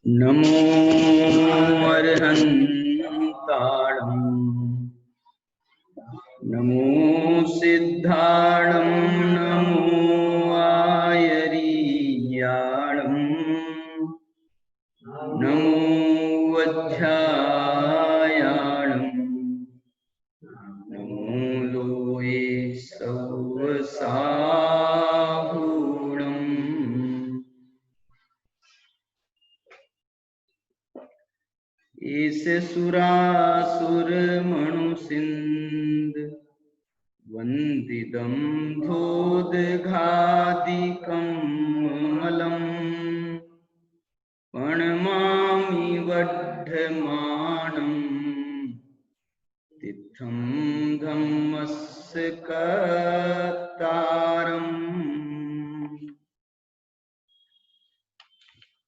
नमो अर्हन्ताणं नमो सिद्धाणं नमो आयरीयाणं नमो वज्झायाणं नमो लोये सौवसाहूणम् ऐसे सुरासुरमणुसिन्द वन्दितं धोदघादिकं मलम् प्रणमामि वर्धमानं तीर्थं धम्मस्य कर्तारम्।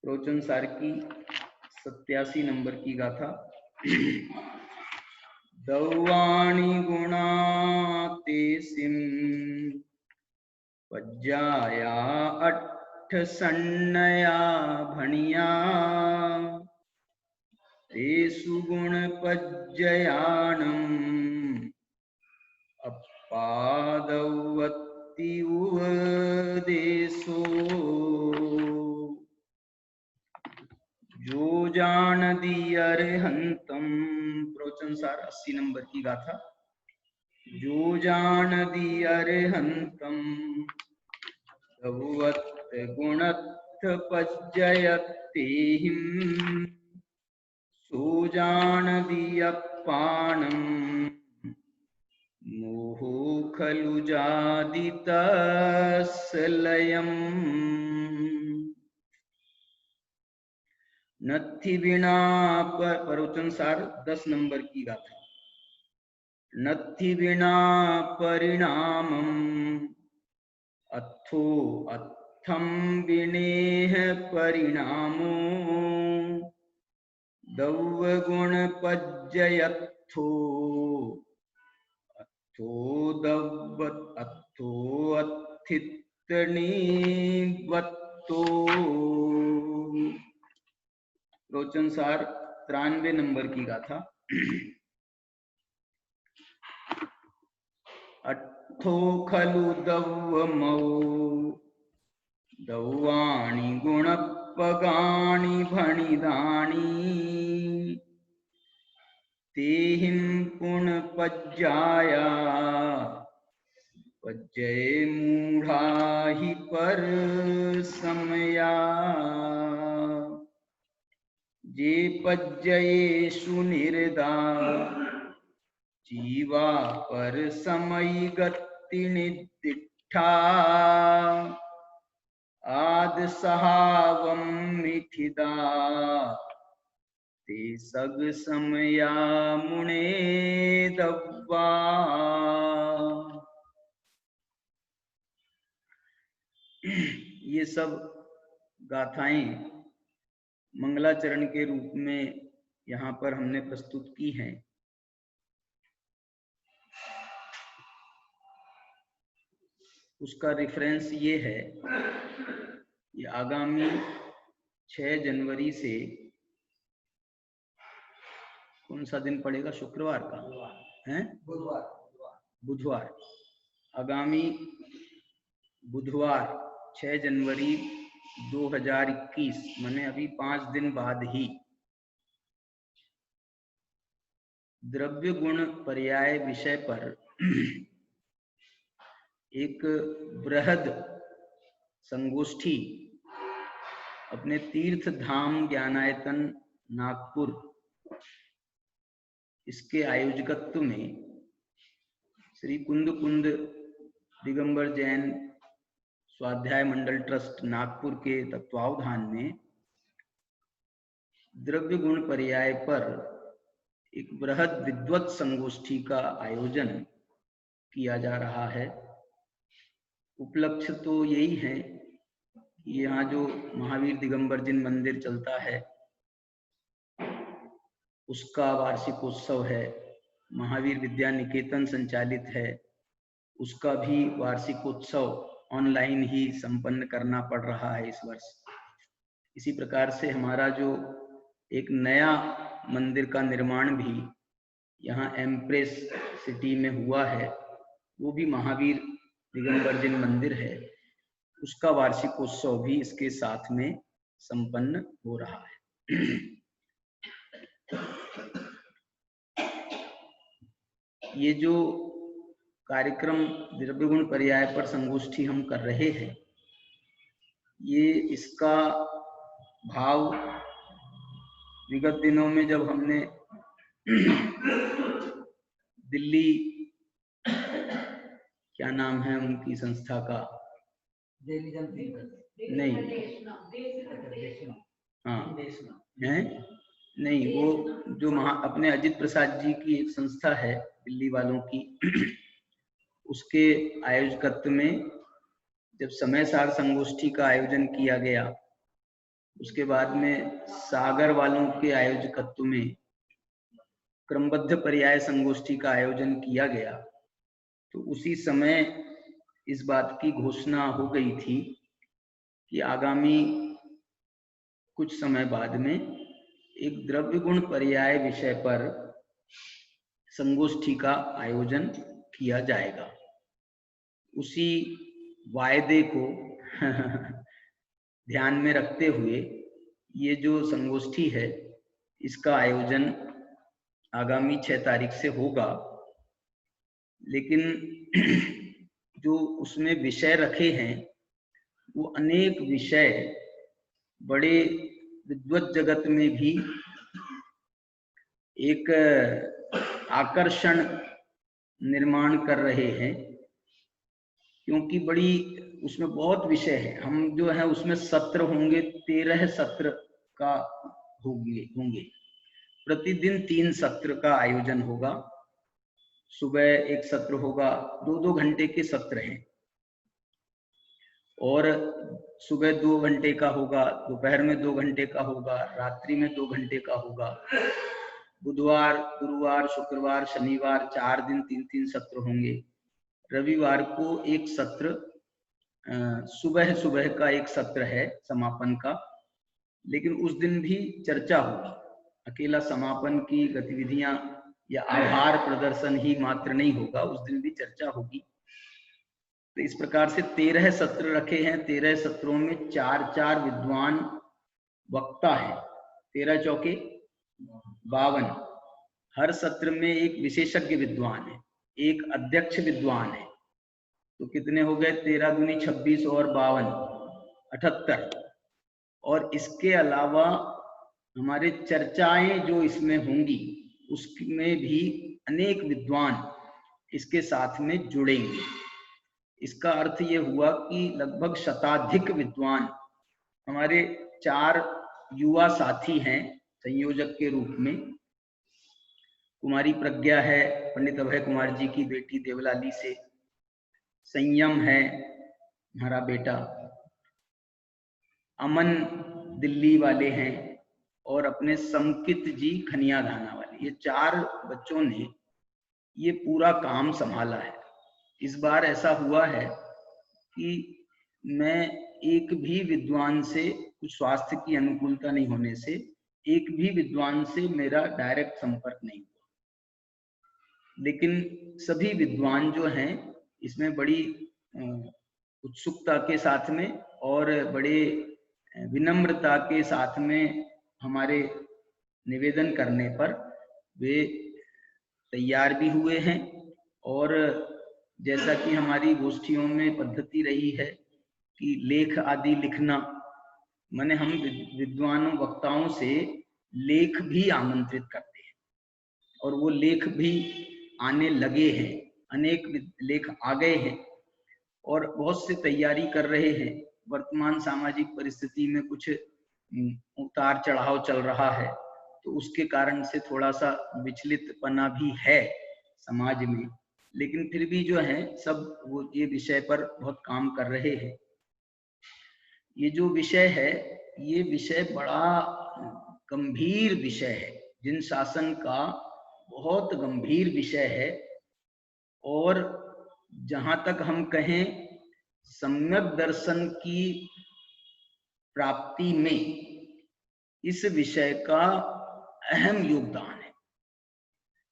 प्रवचन सार की 87 नंबर की गाथा। दौवाणी गुणातिसिं पज्जाया अट्ठ सन्नया भणिया तेषु गुण पज्जयानम् अपादवत्ति उपदेशो जो जानदि अर्हन्तं। प्रवचन सार 80 नंबर की गाथा। जो जानदि अर्हन्तं तवत् गुणत्थ पज्जयत्येहिं सो जानदि अप्पानं मोहो खलु जादितस्य लयम्। नत्थि बिना प्रवचन सार 10 नंबर की गाथा। नत्थि बिना परिणामम् अथो अत्थं विनेह परिणामो दौव गुण पज्जयत्थो अथो दव्वत अथो अत्थितनिवत्तो। प्रवचन सार 93 नंबर की गाथा। अट्ठो खलु दौवमौ दौवाणि गुणपगाणि भणिदानि तेहिं पुनपज्जाया पज्जये मूढ़ा हि परसमया। जे पज्जयेषु निर्दा जीवा पर समयी गति निदिष्ठा आद सहावम मिथिदा ते सग समया मुने दव्वा। ये सब गाथाएं मंगलाचरण के रूप में यहाँ पर हमने प्रस्तुत की हैं। उसका रेफरेंस ये है कि आगामी 6 जनवरी से कौन सा दिन पड़ेगा? शुक्रवार का है? बुधवार। आगामी बुधवार 6 जनवरी 2021 माने अभी 5 दिन बाद ही द्रव्य गुण पर्याय विषय पर एक बृहद संगोष्ठी अपने तीर्थ धाम ज्ञानायतन नागपुर इसके आयोजकत्व में श्री कुंद दिगंबर जैन स्वाध्याय मंडल ट्रस्ट नागपुर के तत्वावधान में द्रव्य गुण पर्याय पर एक बृहद विद्वत संगोष्ठी का आयोजन किया जा रहा है। उपलक्ष्य तो यही है कि यहाँ जो महावीर दिगंबर जिन मंदिर चलता है उसका वार्षिकोत्सव है, महावीर विद्या निकेतन संचालित है उसका भी वार्षिकोत्सव ऑनलाइन ही संपन्न करना पड़ रहा है इस वर्ष। इसी प्रकार से हमारा जो एक नया मंदिर का निर्माण भी यहाँ एम्प्रेस सिटी में हुआ है, वो भी महावीर दिगंबर जिन मंदिर है, उसका वार्षिकोत्सव भी इसके साथ में संपन्न हो रहा है। ये जो कार्यक्रम द्रव्य गुण पर्याय पर संगोष्ठी हम कर रहे हैं, ये इसका भाव विगत दिनों में जब हमने दिल्ली, क्या नाम है उनकी संस्था का, नहीं, हाँ है नहीं, वो जो अपने अजित प्रसाद जी की एक संस्था है दिल्ली वालों की, उसके आयोजकत्व में जब समय सार संगोष्ठी का आयोजन किया गया, उसके बाद में सागर वालों के आयोजकत्व में क्रमबद्ध पर्याय संगोष्ठी का आयोजन किया गया, तो उसी समय इस बात की घोषणा हो गई थी कि आगामी कुछ समय बाद में एक द्रव्य गुण पर्याय विषय पर संगोष्ठी का आयोजन किया जाएगा। उसी वायदे को ध्यान में रखते हुए ये जो संगोष्ठी है, इसका आयोजन आगामी 6 तारीख से होगा। लेकिन जो उसमें विषय रखे हैं, वो अनेक विषय बड़े विद्वत जगत में भी एक आकर्षण निर्माण कर रहे हैं, क्योंकि बड़ी उसमें बहुत विषय है। हम जो है उसमें सत्र होंगे, 13 सत्र का होंगे। प्रतिदिन 3 सत्र का आयोजन होगा। सुबह एक सत्र होगा, 2-2 घंटे के सत्र हैं, और सुबह 2 घंटे का होगा, दोपहर में 2 घंटे का होगा, रात्रि में 2 घंटे का होगा। बुधवार, गुरुवार, शुक्रवार, शनिवार 4 दिन 3-3 सत्र होंगे। रविवार को एक सत्र, सुबह सुबह का एक सत्र है समापन का, लेकिन उस दिन भी चर्चा होगी। अकेला समापन की गतिविधियां या आभार प्रदर्शन ही मात्र नहीं होगा, उस दिन भी चर्चा होगी। तो इस प्रकार से 13 सत्र रखे हैं। 13 सत्रों में 4-4 विद्वान वक्ता है। 13 चौके 52। हर सत्र में एक विशेषज्ञ विद्वान है, एक अध्यक्ष विद्वान है। तो कितने हो गए? 13 दूनी 26 और 52 78। और इसके अलावा हमारे चर्चाएं जो इसमें होंगी, उसमें भी अनेक विद्वान इसके साथ में जुड़ेंगे। इसका अर्थ ये हुआ कि लगभग शताधिक विद्वान हमारे 4 युवा साथी हैं संयोजक के रूप में। कुमारी प्रज्ञा है पंडित अभय कुमार जी की बेटी देवलाली से, संयम है हमारा बेटा, अमन दिल्ली वाले हैं, और अपने संकित जी खनिया धाना वाले। ये 4 बच्चों ने ये पूरा काम संभाला है। इस बार ऐसा हुआ है कि मैं एक भी विद्वान से, कुछ स्वास्थ्य की अनुकूलता नहीं होने से, एक भी विद्वान से मेरा डायरेक्ट संपर्क नहीं हुआ, लेकिन सभी विद्वान जो हैं इसमें बड़ी उत्सुकता के साथ में और बड़े विनम्रता के साथ में हमारे निवेदन करने पर वे तैयार भी हुए हैं। और जैसा कि हमारी गोष्ठियों में पद्धति रही है कि लेख आदि लिखना, माने हम विद्वानों वक्ताओं से लेख भी आमंत्रित करते हैं, और वो लेख भी आने लगे हैं। अनेक लेख आ गए हैं और बहुत से तैयारी कर रहे हैं। वर्तमान सामाजिक परिस्थिति में कुछ उतार चढ़ाव चल रहा है, तो उसके कारण से थोड़ा सा विचलितपना भी है समाज में, लेकिन फिर भी जो है सब वो ये विषय पर बहुत काम कर रहे हैं। ये जो विषय है, ये विषय बड़ा गंभीर विषय है, जिन शासन का बहुत गंभीर विषय है। और जहां तक हम कहें, सम्यक दर्शन की प्राप्ति में इस विषय का अहम योगदान है।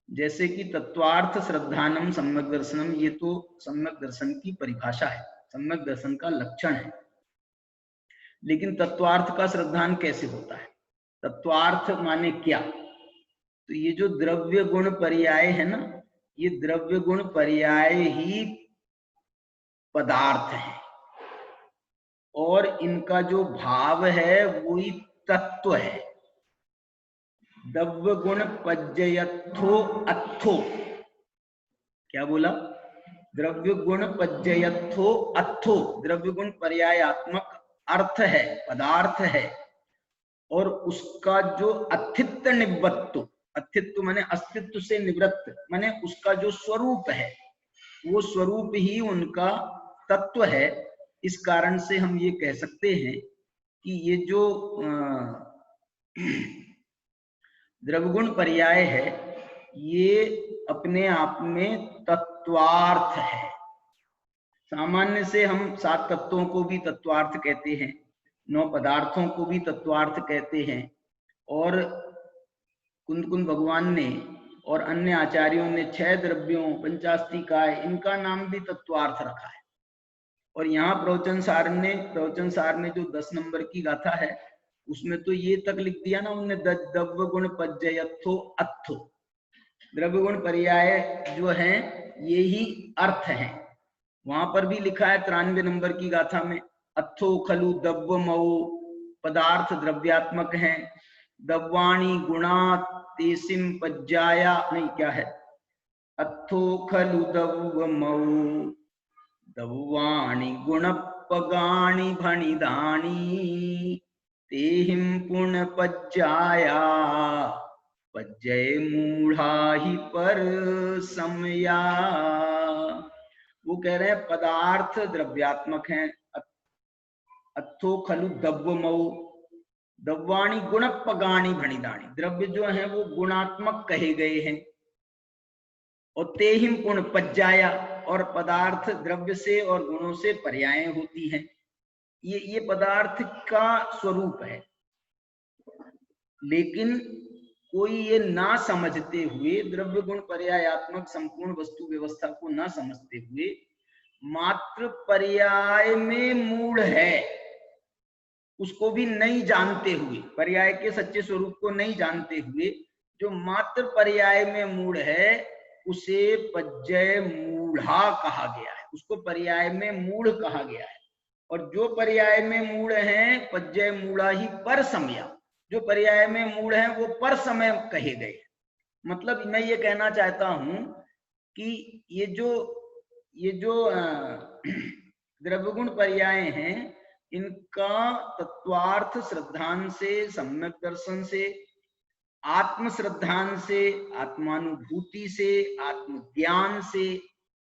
जैसे कि तत्वार्थ श्रद्धानम सम्यक दर्शनम, ये तो सम्यक दर्शन की परिभाषा है, सम्यक दर्शन का लक्षण है। लेकिन तत्वार्थ का श्रद्धान कैसे होता है? तत्वार्थ माने क्या? तो ये जो द्रव्य गुण पर्याय है ना, ये द्रव्य गुण पर्याय ही पदार्थ है, और इनका जो भाव है वो ही तत्व है। द्रव्य गुण पज्जयत्थो अत्थो, क्या बोला? द्रव्य गुण पज्जयत्थो अत्थो, द्रव्य गुण पर्यायात्मक अर्थ है, पदार्थ है, और उसका जो अस्तित्व निवृत्त, अस्तित्व माने अस्तित्व से निवृत्त, माने उसका जो स्वरूप है वो स्वरूप ही उनका तत्व है। इस कारण से हम ये कह सकते हैं कि ये जो द्रव्यगुण पर्याय है ये अपने आप में तत्वार्थ है। सामान्य से हम 7 तत्वों को भी तत्वार्थ कहते हैं, 9 पदार्थों को भी तत्वार्थ कहते हैं, और कुंद भगवान ने और अन्य आचार्यों ने 6 द्रव्यों, पंचास्तिकाय, इनका नाम भी तत्वार्थ रखा है। और यहाँ प्रवचन सार ने जो 10 नंबर की गाथा है उसमें तो ये तक लिख दिया ना उन्होंने, द्रव्य गुण पज्जयत्थो अत्थो, द्रव्य गुण पर्याय जो है ये ही अर्थ है। वहां पर भी लिखा है 93 नंबर की गाथा में, अत्थो खलु द्रव्यमौ, पदार्थ द्रव्यात्मक हैं, द्रव्याणि गुणा तेसिम पज्जाया, नहीं क्या है, अत्थो खलु द्रव्यमौ द्रव्याणि गुणपगाणि भणिदानि तेहिं पुनपज्जाया पज्जय मूढ़ा ही पर समया। वो कह रहे हैं पदार्थ द्रव्यात्मक हैं, अत्थो खलु द्रव्यमौ, द्रव्याणि गुणपगाणि भणिदानि, द्रव्य जो है वो गुणात्मक कहे गए हैं, और तेहिं पुन पज्जाया, और पदार्थ द्रव्य से और गुणों से पर्याय होती हैं। ये पदार्थ का स्वरूप है। लेकिन कोई ये ना समझते हुए, द्रव्य गुण पर्यायात्मक संपूर्ण वस्तु व्यवस्था को ना समझते हुए, मात्र पर्याय में मूढ़ है उसको भी नहीं जानते हुए, पर्याय के सच्चे स्वरूप को नहीं जानते हुए, जो मात्र पर्याय में मूढ़ है उसे पज्जय मूढ़ा कहा गया है, उसको पर्याय में मूढ़ कहा गया है। और जो पर्याय में मूढ़ है पज्जय मूढ़ा ही पर समया, जो पर्याय में मूढ़ है वो पर समय कहे गए। मतलब मैं ये कहना चाहता हूं कि ये जो द्रव्यगुण पर्याय हैं इनका तत्वार्थ श्रद्धान से, सम्यक दर्शन से, आत्म श्रद्धान से, आत्मानुभूति से, आत्मज्ञान से,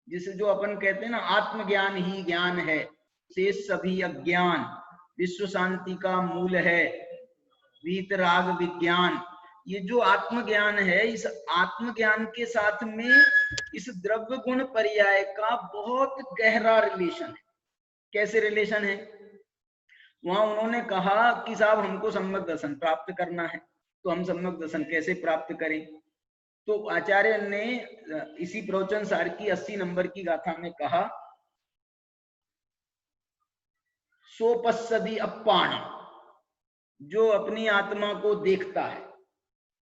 जिसे जो अपन कहते हैं ना आत्मज्ञान ही ज्ञान है, शेष सभी अज्ञान, विश्व शांति का मूल है, वीतराग विज्ञान, ये जो आत्मज्ञान है, इस आत्मज्ञान के साथ में इस द्रव्य गुण पर्याय का बहुत गहरा रिलेशन है। कैसे रिलेशन है? वहां उन्होंने कहा कि साहब हमको सम्यक दर्शन प्राप्त करना है, तो हम सम्यक दर्शन कैसे प्राप्त करें? तो आचार्य ने इसी प्रवचन सार की 80 नंबर की गाथा में कहा, सोपस्सदी अप्पाण, जो अपनी आत्मा को देखता है,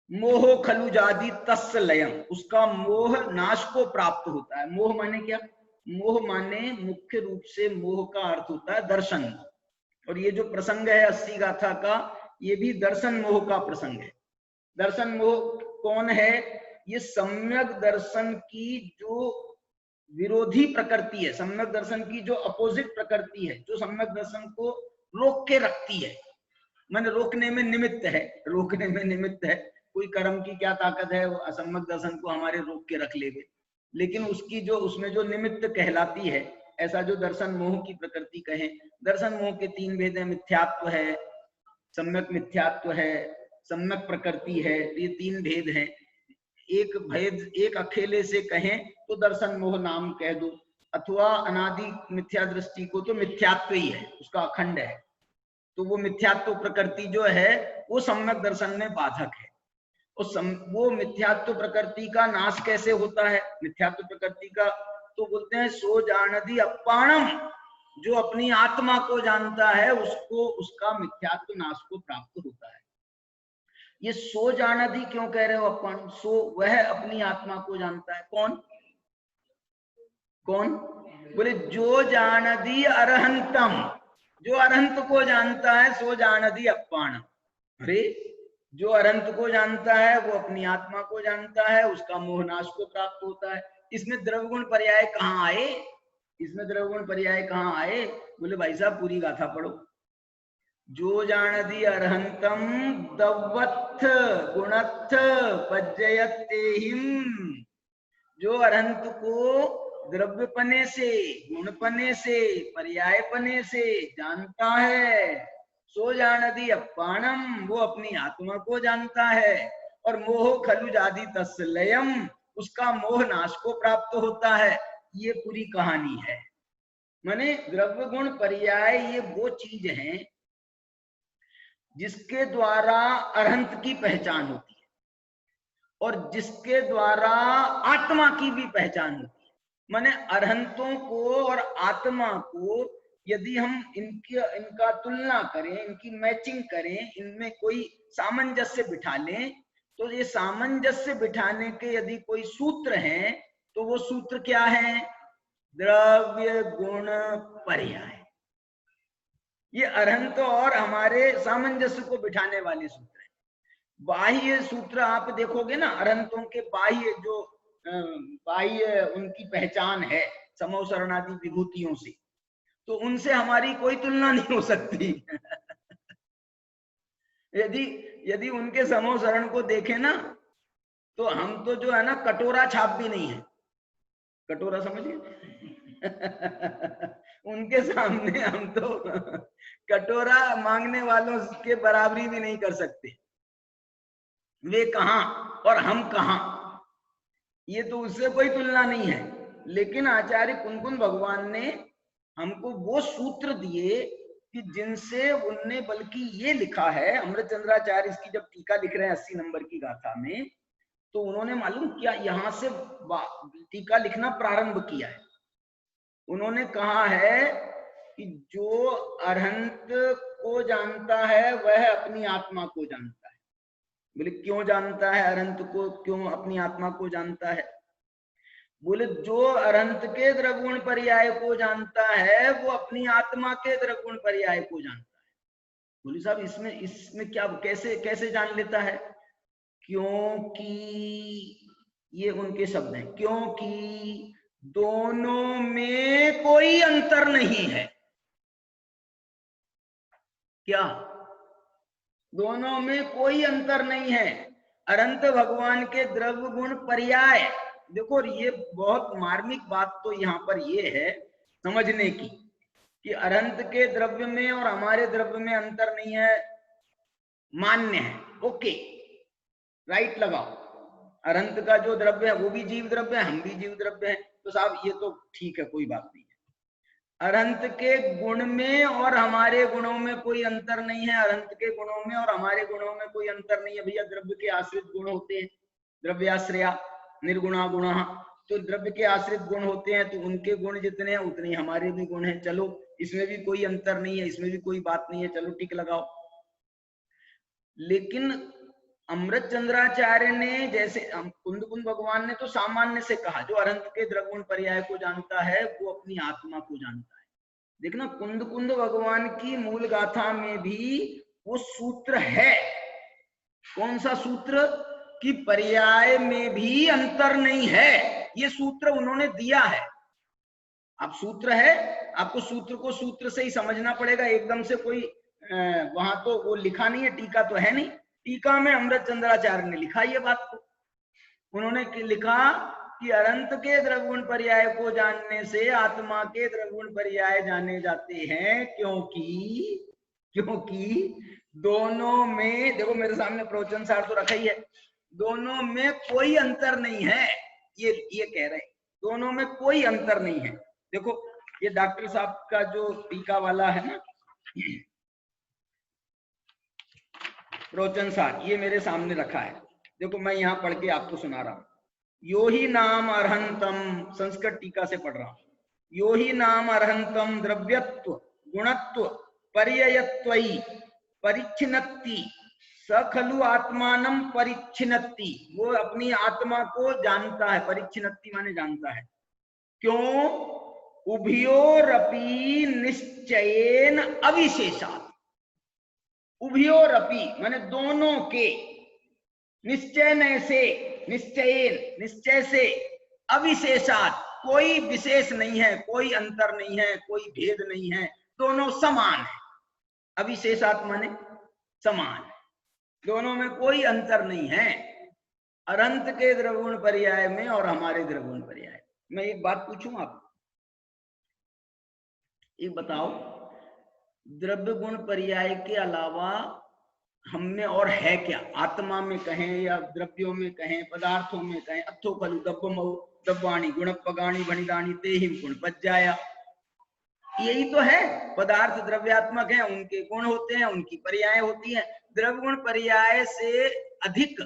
मोह खलु जादी तस्य लयम, उसका मोह नाश को प्राप्त होता है। मोह माने क्या? मोह माने मुख्य रूप से मोह का अर्थ होता है दर्शन, और ये जो प्रसंग है 80 गाथा का, ये भी दर्शन मोह का प्रसंग है। दर्शन मोह कौन है? ये सम्यक दर्शन की जो विरोधी प्रकृति है, सम्यक दर्शन की जो अपोजिट प्रकृति है, जो सम्यक दर्शन को रोक के रखती है, माने रोकने में निमित्त है, रोकने में निमित्त है। कोई कर्म की क्या ताकत है वो असम्यक दर्शन को हमारे रोक के रख लेवे, लेकिन उसकी जो उसमें जो निमित्त कहलाती है, ऐसा जो दर्शन मोह की प्रकृति कहे। दर्शन मोह के 3 भेद है, मिथ्यात्व है, सम्यक मिथ्यात्व है, सम्यक प्रकृति है, ये 3 भेद हैं। एक भेद एक अकेले से कहें तो दर्शन मोह नाम कह दो, अथवा अनादि मिथ्या दृष्टि को तो मिथ्यात्व ही है, उसका अखंड है। तो वो मिथ्यात्व प्रकृति जो है वो सम्यक दर्शन में बाधक है। वो मिथ्यात्व प्रकृति का नाश कैसे होता है? मिथ्यात्व प्रकृति का तो बोलते हैं सो जानति अप्पाणम, जो अपनी आत्मा को जानता है उसको उसका मिथ्यात्व नाश को प्राप्त होता है। ये सो जानति क्यों कह रहे हो अप्पाणम? सो वह अपनी आत्मा को जानता है। कौन कौन? बोले जो जानति अरहंतम, जो अरहंत को जानता है सो जानति अप्पाणम। अरे जो अरहंत को जानता है वो अपनी आत्मा को जानता है, उसका मोहनाश को प्राप्त होता है। इसमें द्रव्यगुण पर्याय कहाँ आए? इसमें द्रव्यगुण पर्याय कहाँ आए? बोले भाई साहब पूरी गाथा पढ़ो। जो जानति अरहंतम दवत्थ गुणत्थ पज्जयतेहिम, जो अरहंत को द्रव्यपने से, गुणपने से, पर्यायपने से जानता है, सो जानति अप्पाणम, वो अपनी आत्मा को जानता है। और मोह खलु जाति तस्लयम, उसका मोह नाश को प्राप्त होता है। ये पूरी कहानी है। माने द्रव्य गुण पर्याय ये वो चीज है जिसके द्वारा अरहंत की पहचान होती है और जिसके द्वारा आत्मा की भी पहचान होती है। माने अरहंतों को और आत्मा को यदि हम इनका तुलना करें, इनकी मैचिंग करें, इनमें कोई सामंजस्य बिठा लें, तो ये सामंजस्य बिठाने के यदि कोई सूत्र हैं तो वो सूत्र क्या है? द्रव्य गुण पर्याय। ये अरहंत और हमारे सामंजस्य को बिठाने वाले सूत्र हैं। बाह्य सूत्र आप देखोगे ना, अरहंतों के बाह्य जो बाह्य उनकी पहचान है समोसरणादि विभूतियों से, तो उनसे हमारी कोई तुलना नहीं हो सकती। यदि उनके समोसरण को देखें ना, तो हम तो जो है ना कटोरा छाप भी नहीं है। कटोरा समझिए। उनके सामने हम तो कटोरा मांगने वालों के बराबरी भी नहीं कर सकते। वे कहां और हम कहां, ये तो उससे कोई तुलना नहीं है। लेकिन आचार्य कुनकुन भगवान ने हमको वो सूत्र दिए कि जिनसे उनने, बल्कि ये लिखा है अमृतचंद्राचार्य इसकी जब टीका लिख रहे हैं 80 नंबर की गाथा में, तो उन्होंने मालूम क्या यहां से टीका लिखना प्रारंभ किया है। उन्होंने कहा है कि जो अरहंत को जानता है वह अपनी आत्मा को जानता है। बोले क्यों जानता है अरहंत को, क्यों अपनी आत्मा को जानता है? बोले जो अरहंत के द्रव्यगुण पर्याय को जानता है वो अपनी आत्मा के द्रव्यगुण पर्याय को जानता है। बोले साहब इसमें क्या, कैसे जान लेता है? क्योंकि ये उनके शब्द हैं, क्योंकि दोनों में कोई अंतर नहीं है। क्या? दोनों में कोई अंतर नहीं है। अरहंत भगवान के द्रव्य गुण पर्याय, देखो ये बहुत मार्मिक बात तो यहाँ पर ये है समझने की कि अरहंत के द्रव्य में और हमारे द्रव्य में अंतर नहीं है, मान्य है, ओके, राइट लगाओ। अरहंत का जो द्रव्य है वो भी जीव द्रव्य है, हम भी जीव द्रव्य है, तो साहब ये तो ठीक है, कोई बात नहीं है। अरहंत के गुण में और हमारे गुणों में कोई अंतर नहीं है, अरहंत के गुणों में और हमारे गुणों में कोई अंतर नहीं है। भैया द्रव्य के आश्रित गुण होते हैं, द्रव्याश्रया निर्गुणा गुण, तो द्रव्य के आश्रित गुण होते हैं, तो उनके गुण जितने हैं उतने हमारे भी गुण हैं। चलो इसमें भी कोई अंतर नहीं है, इसमें भी कोई बात नहीं है, चलो टिक लगाओ। लेकिन अमृतचंद्राचार्य ने, जैसे कुंद भगवान ने तो सामान्य से कहा, जो अरहंत के द्रव्यगुण पर्याय को जानता है वो अपनी आत्मा को जानता है। देखना कुंद भगवान की मूल गाथा में भी वो सूत्र है। कौन सा सूत्र? कि पर्याय में भी अंतर नहीं है, ये सूत्र उन्होंने दिया है। अब सूत्र है, आपको सूत्र को सूत्र से ही समझना पड़ेगा, एकदम से कोई वहां तो वो लिखा नहीं है, टीका तो है नहीं, टीका में अमृतचंद्राचार्य ने लिखा ये बात को। उन्होंने लिखा कि अरहंत के द्रव्यगुण पर्याय को जानने से आत्मा के द्रव्यगुण पर्याय जाने जाते हैं, क्योंकि दोनों में, देखो मेरे सामने प्रवचन सार तो रखा ही है, दोनों में कोई अंतर नहीं है, ये कह रहे हैं, दोनों में कोई अंतर नहीं है। देखो ये डॉक्टर साहब का जो टीका वाला है ना, प्रवचन सार ये मेरे सामने रखा है, देखो मैं यहाँ पढ़ के आपको सुना रहा हूँ। यो ही नाम अर्हंतम, संस्कृत टीका से पढ़ रहा हूँ। यो ही नाम अर्हंतम द्रव्यत्व गुणत्व पर्ययत्वयि परिच्छिन्नति स खलु आत्मानं परिच्छिन्नति, वो अपनी आत्मा को जानता है, परिच्छिन्नति माने जानता है। क्यों? उभयोरपि निश्चयेन अविशेषात्, उभयोरपि माने दोनों के, निश्चय से, निश्चय से, अविशेषात् कोई विशेष नहीं है, कोई अंतर नहीं है, कोई भेद नहीं है, दोनों समान है। अविशेषात् माने समान है, दोनों में कोई अंतर नहीं है। अनंत के द्रव्यगुण पर्याय में और हमारे द्रव्यगुण पर्याय। मैं एक बात पूछूं आपको, एक बताओ, द्रव्य गुण पर्याय के अलावा हमने और है क्या? आत्मा में कहें या द्रव्यों में कहें, पदार्थों में कहें, अथो खलु दब्बमौ दब्बाणी गुणपगाणी भणिदानी तेहिम गुण पज्जाया, यही तो है। पदार्थ द्रव्यात्मक है, उनके गुण होते हैं, उनकी पर्याय होती है। द्रव्य गुण पर्याय से अधिक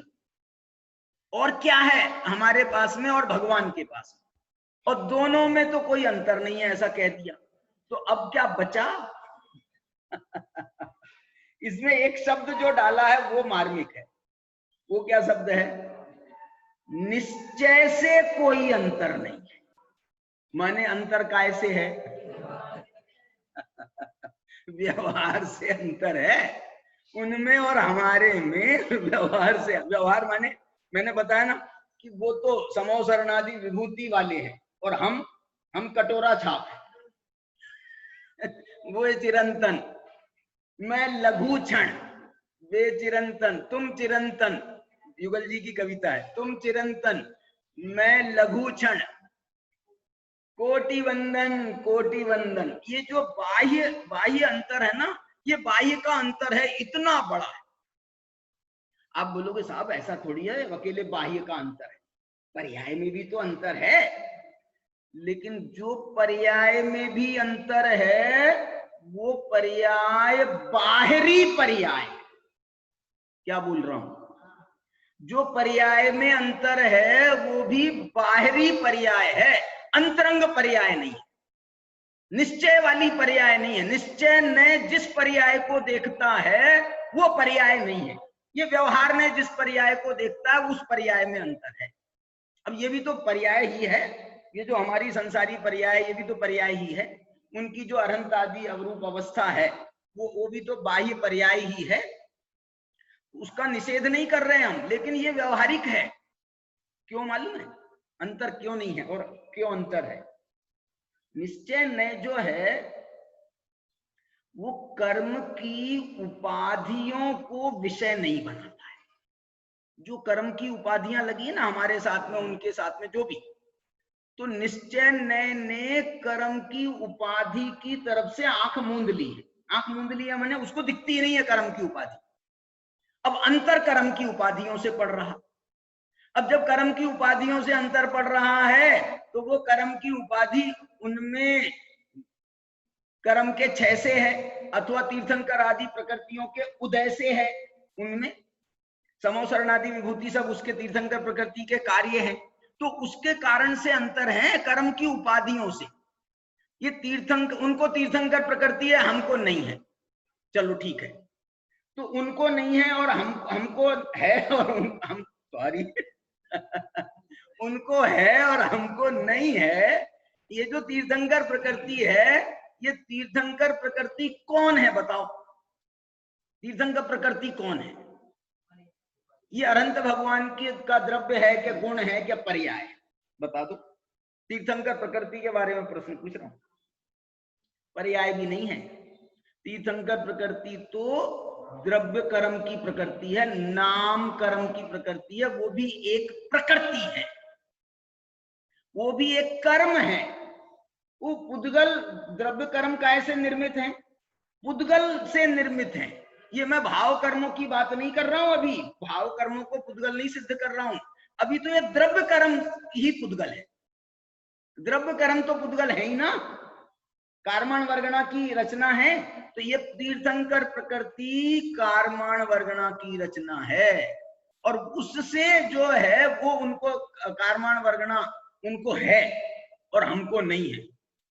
और क्या है हमारे पास में और भगवान के पास में, और दोनों में तो कोई अंतर नहीं है, ऐसा कह दिया। तो अब क्या बचा? इसमें एक शब्द जो डाला है वो मार्मिक है। वो क्या शब्द है? निश्चय से कोई अंतर नहीं है। माने अंतर कैसे है? व्यवहार से अंतर है उनमें और हमारे में। व्यवहार से, व्यवहार माने मैंने बताया ना कि वो तो समोसरणादि विभूति वाले हैं और हम कटोरा छाप है। वो चिरंतन, मैं लघु क्षण, वे चिरंतन, तुम चिरंतन, युगल जी की कविता है, तुम चिरंतन मैं लघु क्षण, कोटि वंदन कोटि वंदन। ये जो बाह्य अंतर है ना, ये बाह्य का अंतर है, इतना बड़ा है। आप बोलोगे साहब ऐसा थोड़ी है अकेले बाह्य का अंतर है, पर्याय में भी तो अंतर है। लेकिन जो पर्याय में भी अंतर है वो पर्याय बाहरी पर्याय। क्या बोल रहा हूं? जो पर्याय में अंतर है वो भी बाहरी पर्याय है, अंतरंग पर्याय नहीं, निश्चय वाली पर्याय नहीं है। निश्चय ने जिस पर्याय को देखता है वो पर्याय नहीं है। ये व्यवहार ने जिस पर्याय को देखता है उस पर्याय में अंतर है। अब ये भी तो पर्याय ही है, ये जो हमारी संसारी पर्याय ये भी तो पर्याय ही है। उनकी जो अरहंत आदि अवरूप अवस्था है वो भी तो बाह्य पर्याय ही है, उसका निषेध नहीं कर रहे हम, लेकिन ये व्यवहारिक है। क्यों मालूम है अंतर क्यों नहीं है और क्यों अंतर है? निश्चय ने जो है वो कर्म की उपाधियों को विषय नहीं बनाता है। जो कर्म की उपाधियां लगी है ना हमारे साथ में, उनके साथ में जो भी, तो निश्चय ने कर्म की उपाधि की तरफ से आंख मूंद ली है। आंख मूंद ली है माने उसको दिखती नहीं है कर्म की उपाधि। अब अंतर कर्म की उपाधियों से पड़ रहा। अब जब कर्म की उपाधियों से अंतर पड़ रहा है तो वो कर्म की उपाधि उनमें कर्म के क्षय से है अथवा तीर्थंकर आदि प्रकृतियों के उदय से है। उनमें समोसरण आदि विभूति सब उसके तीर्थंकर प्रकृति के कार्य हैं, तो उसके कारण से अंतर है कर्म की उपाधियों से। ये तीर्थंकर, उनको तीर्थंकर प्रकृति है, हमको नहीं है, चलो ठीक है। तो उनको नहीं है और हमको है, और हम सॉरी उनको है और हमको नहीं है। ये जो तीर्थंकर प्रकृति है, ये तीर्थंकर प्रकृति कौन है बताओ? तीर्थंकर प्रकृति कौन है? ये अनंत भगवान की का द्रव्य है क्या, गुण है क्या, पर्याय है? बता दो। तीर्थंकर प्रकृति के बारे में प्रश्न पूछ रहा हूं। पर्याय भी नहीं है। तीर्थंकर प्रकृति तो द्रव्य कर्म की प्रकृति है, नाम कर्म की प्रकृति है, वो भी एक प्रकृति है, वो भी एक कर्म है। वो पुद्गल द्रव्य कर्म कैसे निर्मित है? पुद्गल से निर्मित है। ये मैं भाव कर्मों की बात नहीं कर रहा हूं, अभी भाव कर्मों को पुद्गल नहीं सिद्ध कर रहा हूं। अभी तो ये द्रव्य कर्म ही पुद्गल है। द्रव्य कर्म तो पुद्गल है ही ना। कार्मण वर्गणा की रचना है तो ये तीर्थंकर प्रकृति कारमाण वर्गणा की रचना है, और उससे जो है वो उनको कारमाण वर्गणा उनको है और हमको नहीं है।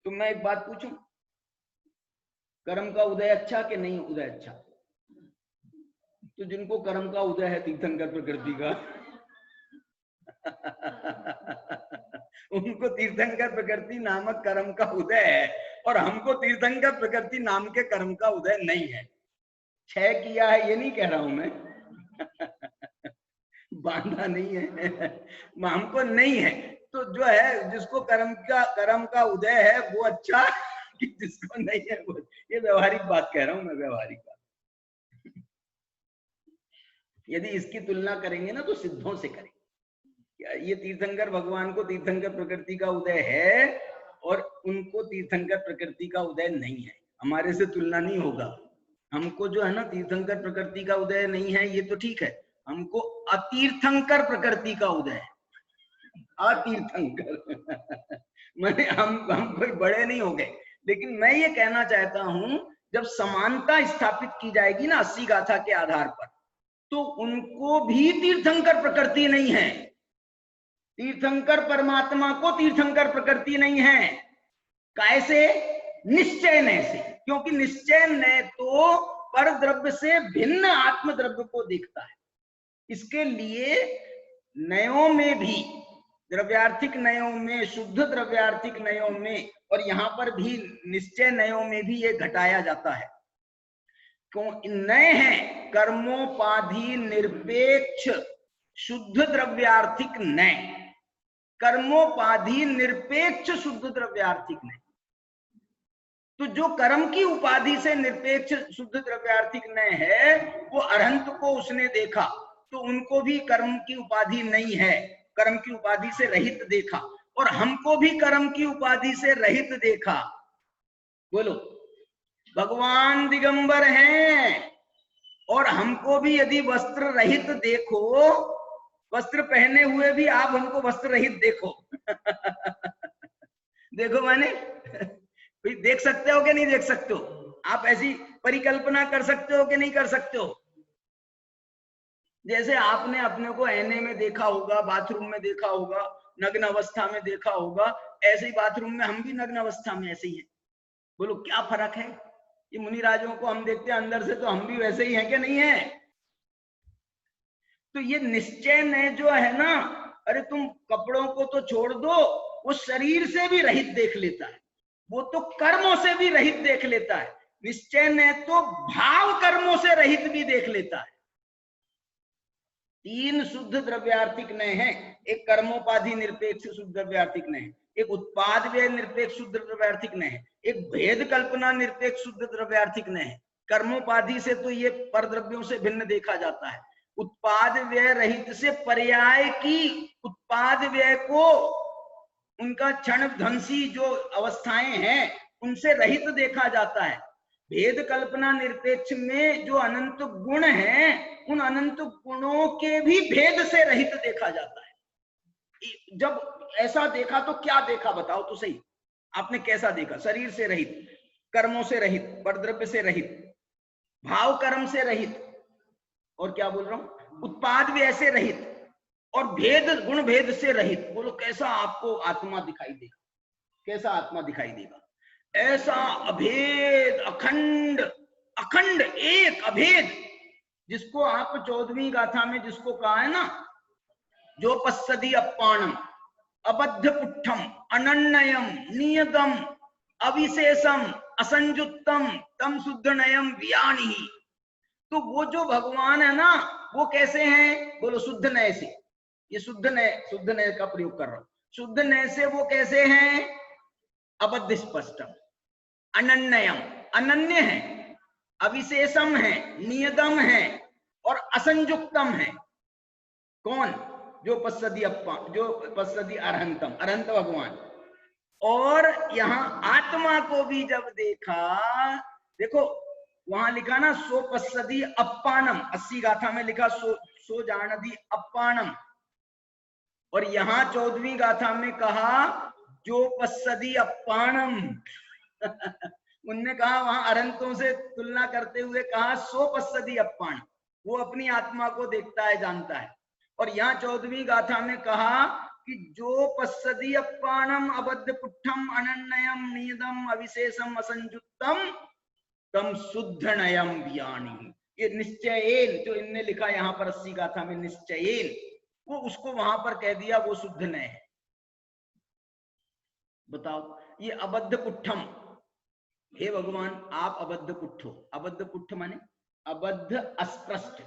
तो मैं एक बात पूछूं, कर्म का उदय अच्छा कि नहीं उदय अच्छा? तो जिनको कर्म का उदय है तीर्थंकर प्रकृति का उनको तीर्थंकर प्रकृति नामक कर्म का उदय है, और हमको तीर्थंकर प्रकृति नाम के कर्म का उदय नहीं है। क्षय किया है ये नहीं कह रहा हूं मैं बांधा नहीं है हमको नहीं है। तो जो है जिसको कर्म का उदय है वो अच्छा कि जिसको नहीं है वो, ये व्यवहारिक बात कह रहा हूं मैं, व्यवहारिक बात। यदि इसकी तुलना करेंगे ना तो सिद्धों से करेंगे। ये तीर्थंकर भगवान को तीर्थंकर प्रकृति का उदय है और उनको तीर्थंकर प्रकृति का उदय नहीं है, हमारे से तुलना नहीं होगा। हमको जो है ना तीर्थंकर प्रकृति का उदय नहीं है ये तो ठीक है, हमको अतीर्थंकर प्रकृति का उदय है, अतीर्थंकर मैंने हम कोई बड़े नहीं हो गए। लेकिन मैं ये कहना चाहता हूं जब समानता स्थापित की जाएगी ना 80 गाथा के आधार पर, तो उनको भी तीर्थंकर प्रकृति नहीं है। तीर्थंकर परमात्मा को तीर्थंकर प्रकृति नहीं है। कैसे? निश्चय नय से, क्योंकि निश्चय नय तो पर द्रव्य से भिन्न आत्म द्रव्य को देखता है। इसके लिए नयों में भी, द्रव्यार्थिक नयों में, शुद्ध द्रव्यार्थिक नयों में, और यहाँ पर भी निश्चय नयों में भी ये घटाया जाता है। नय है कर्मोपाधि निरपेक्ष शुद्ध द्रव्यार्थिक नय, कर्मोपाधि निरपेक्ष शुद्ध द्रव्यार्थिक नय। तो जो कर्म की उपाधि से निरपेक्ष शुद्ध द्रव्यार्थिक नय है वो अरहंत को उसने देखा, तो उनको भी कर्म की उपाधि नहीं है, कर्म की उपाधि से रहित देखा, और हमको भी कर्म की उपाधि से रहित देखा। बोलो, भगवान दिगंबर हैं और हमको भी यदि वस्त्र रहित देखो, वस्त्र पहने हुए भी आप हमको वस्त्र रहित देखो देखो मैंने देख सकते हो कि नहीं देख सकते हो? आप ऐसी परिकल्पना कर सकते हो कि नहीं कर सकते हो? जैसे आपने अपने को आईने में देखा होगा, बाथरूम में देखा होगा, नग्न अवस्था में देखा होगा, ऐसे ही बाथरूम में हम भी नग्न अवस्था में ऐसे ही हैं। बोलो क्या फर्क है? ये मुनिराजों को हम देखते हैं अंदर से, तो हम भी वैसे ही हैं कि नहीं है? तो ये निश्चय ने जो है ना, अरे तुम कपड़ों को तो छोड़ दो, वो शरीर से भी रहित देख लेता है, वो तो कर्मों से भी रहित देख लेता है। निश्चय ने तो भाव कर्मों से रहित भी देख लेता है। 3 शुद्ध द्रव्यार्थिक नय है, एक कर्मोपाधि निरपेक्ष शुद्ध द्रव्यार्थिक नय है, एक उत्पाद व्यय निरपेक्ष शुद्ध द्रव्यार्थिक नय है, एक भेद कल्पना निरपेक्ष शुद्ध द्रव्यार्थिक नय है। कर्मोपाधि से तो ये परद्रव्यों से भिन्न देखा जाता है, उत्पाद व्यय रहित से पर्याय की उत्पाद व्यय को, उनका क्षण ध्वंसी जो अवस्थाएं हैं उनसे रहित देखा जाता है। भेद कल्पना निरपेक्ष में जो अनंत गुण हैं, उन अनंत गुणों के भी भेद से रहित देखा जाता है। जब ऐसा देखा तो क्या देखा बताओ तो सही, आपने कैसा देखा? शरीर से रहित, कर्मों से रहित, परद्रव्य से रहित, भाव कर्म से रहित, और क्या बोल रहा हूं, उत्पाद व्यय से रहित, और भेद गुण भेद से रहित। बोलो कैसा आपको आत्मा दिखाई देगा? कैसा आत्मा दिखाई देगा? ऐसा अभेद, अखंड, अखंड एक अभेद, जिसको आप 14वीं गाथा में जिसको कहा है ना, जो पश्यति अप्पाणम अबद्ध पुट्ठम अनन्यम नियतम अविशेषम असंयुक्तम तम शुद्ध नयम व्यानि। तो वो जो भगवान है ना, वो कैसे हैं? बोलो शुद्ध नय से। ये शुद्ध नय का प्रयोग कर रहा हूं। शुद्ध नय से वो कैसे हैं? अबद्ध स्पष्टम, अनन्यम, अनन्य है, अविशेषम है, नियतम है, और असंयुक्तम है। कौन? जो पश्यति अप्पा, जो पश्यति अरहंतम, अरहंत भगवान। और यहां आत्मा को भी जब देखा, देखो वहां लिखा ना, सो पश्यति अप्पानम, 80 गाथा में लिखा सो जानति अप्पानम, और यहां 14वीं गाथा में कहा जो पश्यति अप्पानम उनने कहा वहां अरंतों से तुलना करते हुए कहा सो पश्यति अप्पान, वो अपनी आत्मा को देखता है, जानता है। और यहाँ 14वीं गाथा में कहा कि जो पश्यति अप्पानम अबद्ध पुट्ठम अनन्यम नीदम अविशेषम असंजुक्तम तम शुद्ध नयम व्याणी, ये निश्चयेन जो इनने लिखा यहाँ पर 80 गाथा में निश्चयेन, वो उसको वहां पर कह दिया वो शुद्ध नय है। बताओ ये अबद्ध पुट्ठम, हे भगवान आप अबद्ध पुट्ठ हो। अबद्ध पुट्ठ माने अबद्ध अस्पृष्ट,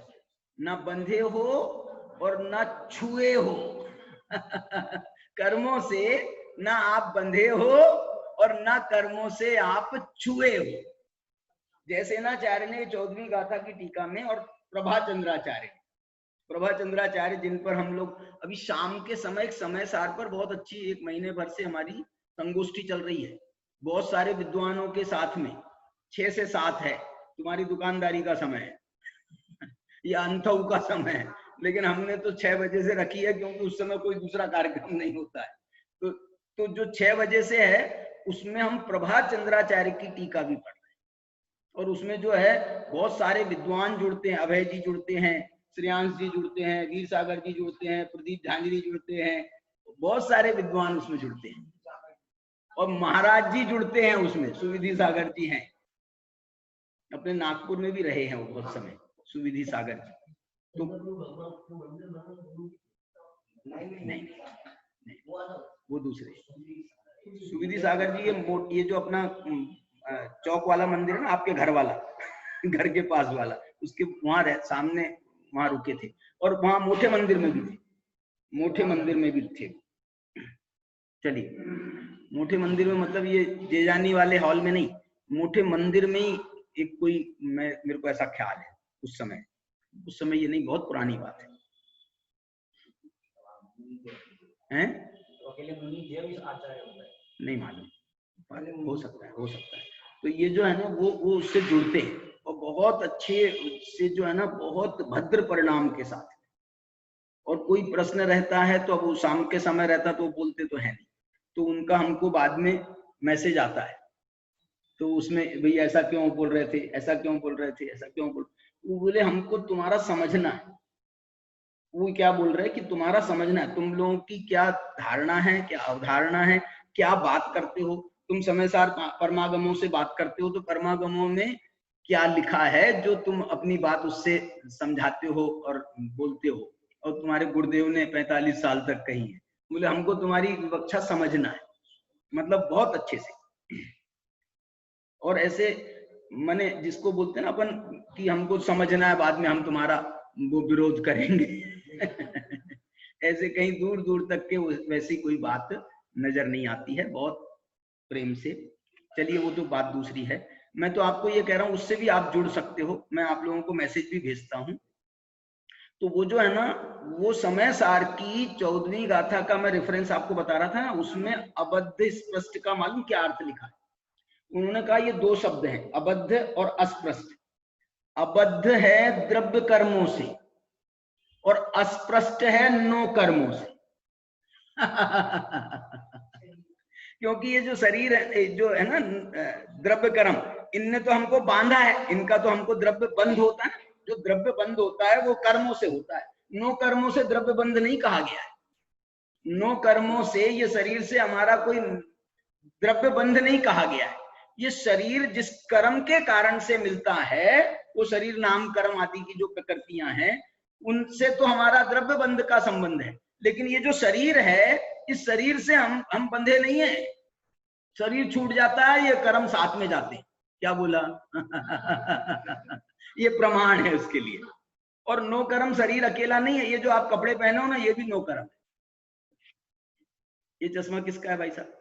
न बंधे हो और न छुए हो कर्मों से न आप बंधे हो और न कर्मों से आप छुए हो। जैसे नाचार्य ने 14वीं गाथा की टीका में और प्रभाचंद्राचार्य जिन पर हम लोग अभी शाम के समय, एक समय सार पर बहुत अच्छी, 1 महीने भर से हमारी संगोष्ठी चल रही है, बहुत सारे विद्वानों के साथ में। 6 से 7 है, तुम्हारी दुकानदारी का समय है या अंथऊ का समय है, लेकिन हमने तो 6 बजे से रखी है क्योंकि उस समय कोई दूसरा कार्यक्रम नहीं होता है। तो जो 6 बजे से है उसमें हम प्रभाचंद्राचार्य की टीका भी पढ़ रहे हैं, और उसमें जो है बहुत सारे विद्वान जुड़ते हैं, अभय जी जुड़ते हैं, श्रेयांश जी जुड़ते हैं, वीर सागर जी जुड़ते हैं, प्रदीप झांझरी जुड़ते हैं, बहुत सारे विद्वान उसमें जुड़ते हैं, और महाराज जी जुड़ते हैं उसमें, सुविधि सागर जी हैं, अपने नागपुर में भी रहे हैं वो बहुत समय, सुविधि सागर जी। तो नहीं, वो दूसरे सुविधि सागर जी, ये जो अपना चौक वाला मंदिर है ना, आपके घर वाला घर के पास वाला, उसके वहां सामने वहां रुके थे, और वहां मोठे मंदिर में भी थे, मोठे मंदिर में भी थे। चलिए, मोठे मंदिर में मतलब ये जेजानी वाले हॉल में नहीं, मोठे मंदिर में ही एक कोई, मेरे को ऐसा ख्याल है उस समय ये नहीं, बहुत पुरानी बात है, हैं? नहीं मालूम, हो सकता है। तो ये जो है ना वो उससे जुड़ते हैं, और बहुत अच्छे से जो है ना, बहुत भद्र परिणाम के साथ। और कोई प्रश्न रहता है तो अब वो शाम के समय रहता तो बोलते तो है नहीं, तो उनका हमको बाद में मैसेज आता है, तो उसमें भैया ऐसा क्यों बोल रहे थे, ऐसा क्यों बोल रहे थे, ऐसा क्यों बोल, वो बोले हमको तुम्हारा समझना है। वो क्या बोल रहे हैं कि तुम्हारा समझना है, तुम लोगों की क्या धारणा है, क्या अवधारणा है, क्या बात करते हो, तुम समय सार परमागमों से बात करते हो, तो परमागमों में क्या लिखा है जो तुम अपनी बात उससे समझाते हो और बोलते हो, और तुम्हारे गुरुदेव ने 45 साल तक कही है। बोले हमको तुम्हारी विवक्षा समझना है, मतलब बहुत अच्छे से। और ऐसे माने जिसको बोलते हैं ना अपन कि हमको समझना है, बाद में हम तुम्हारा वो विरोध करेंगे ऐसे कहीं दूर दूर तक के वैसी कोई बात नजर नहीं आती है, बहुत प्रेम से। चलिए वो तो बात दूसरी है, मैं तो आपको ये कह रहा हूँ उससे भी आप जुड़ सकते हो, मैं आप लोगों को मैसेज भी भेजता हूँ। तो वो जो है ना, वो समय सार की 14वीं गाथा का मैं रेफरेंस आपको बता रहा था ना, उसमें अबद्ध स्पष्ट का मालूम क्या अर्थ लिखा है? उन्होंने कहा ये 2 शब्द हैं, अबद्ध और अस्पृष्ट। अबद्ध है द्रव्य कर्मों से और अस्पृष्ट है नो कर्मों से क्योंकि ये जो शरीर है, जो है ना द्रव्य कर्म, इनने तो हमको बांधा है, इनका तो हमको द्रव्य बंध होता है। जो द्रव्य बंध होता है वो कर्मों से होता है, नो कर्मों से द्रव्य बंध नहीं कहा गया है। नो कर्मों से ये शरीर से हमारा कोई द्रव्य बंध नहीं कहा गया है। ये शरीर जिस कर्म के कारण से मिलता है, वो शरीर नाम कर्म आदि की जो प्रकृतियां हैं, उनसे तो हमारा द्रव्य बंध का संबंध है। लेकिन ये जो शरीर है, इस शरीर से हम बंधे नहीं है। शरीर छूट जाता है, ये कर्म साथ में जाते हैं। क्या बोला ये प्रमाण है उसके लिए। और नो कर्म शरीर अकेला नहीं है, ये जो आप कपड़े पहने हो ना, ये भी नो कर्म है। ये चश्मा किसका है भाई साहब?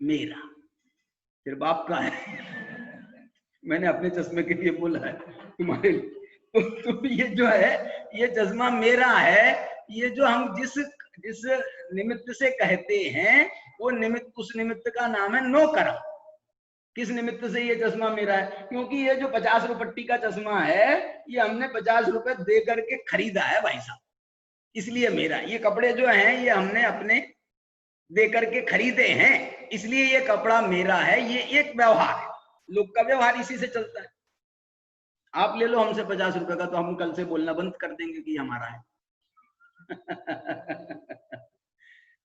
मेरा, तेरे बाप का है मैंने अपने चश्मे के लिए बोला है, तुम्हारे तो ये जो है, ये चश्मा मेरा है। ये जो हम जिस निमित्त से कहते हैं, वो निमित्त, उस निमित्त का नाम है नो कर्म। किस निमित्त से ये चश्मा मेरा है? क्योंकि ये जो 50 रुपट्टी का चश्मा है, ये हमने 50 रुपए दे करके खरीदा है भाई साहब, इसलिए मेरा। ये कपड़े जो हैं, ये हमने अपने दे करके खरीदे हैं, इसलिए ये कपड़ा मेरा है। ये एक व्यवहार है, लोग का व्यवहार इसी से चलता है। आप ले लो हमसे 50 रुपए का, तो हम कल से बोलना बंद कर देंगे कि हमारा है।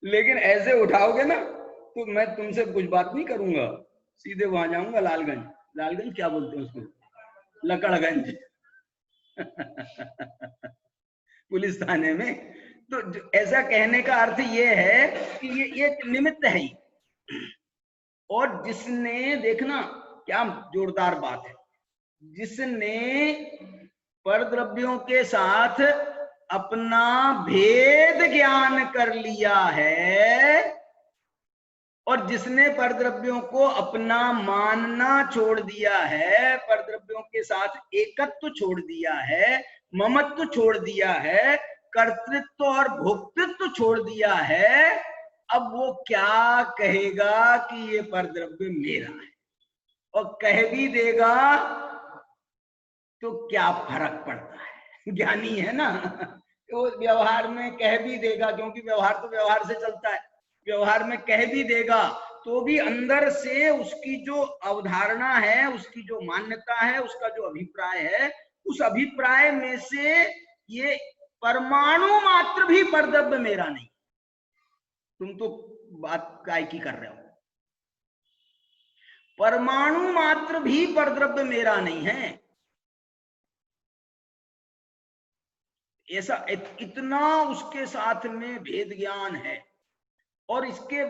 लेकिन ऐसे उठाओगे ना तो मैं तुमसे कुछ बात नहीं करूंगा, सीधे वहां जाऊंगा लालगंज। लालगंज क्या बोलते हैं उसको, लकड़गंज। पुलिस थाने में। तो ऐसा कहने का अर्थ ये है कि ये एक निमित्त है ही। और जिसने, देखना क्या जोरदार बात है, जिसने परद्रव्यों के साथ अपना भेद ज्ञान कर लिया है, और जिसने परद्रव्यों को अपना मानना छोड़ दिया है, परद्रव्यों के साथ एकत्व छोड़ दिया है, ममत्व छोड़ दिया है, कर्तृत्व और भोक्तृत्व छोड़ दिया है, अब वो क्या कहेगा कि ये परद्रव्य मेरा है। और कह भी देगा तो क्या फर्क पड़ता है, ज्ञानी है ना, तो व्यवहार में कह भी देगा, क्योंकि व्यवहार तो व्यवहार से चलता है। व्यवहार में कह भी देगा तो भी अंदर से उसकी जो अवधारणा है, उसकी जो मान्यता है, उसका जो अभिप्राय है, उस अभिप्राय में से ये परमाणु मात्र भी परद्रव्य मेरा नहीं। तुम तो बात काय की कर रहे हो, परमाणु मात्र भी परद्रव्य मेरा नहीं है। ऐसा इतना उसके साथ में भेद ज्ञान है। और इसके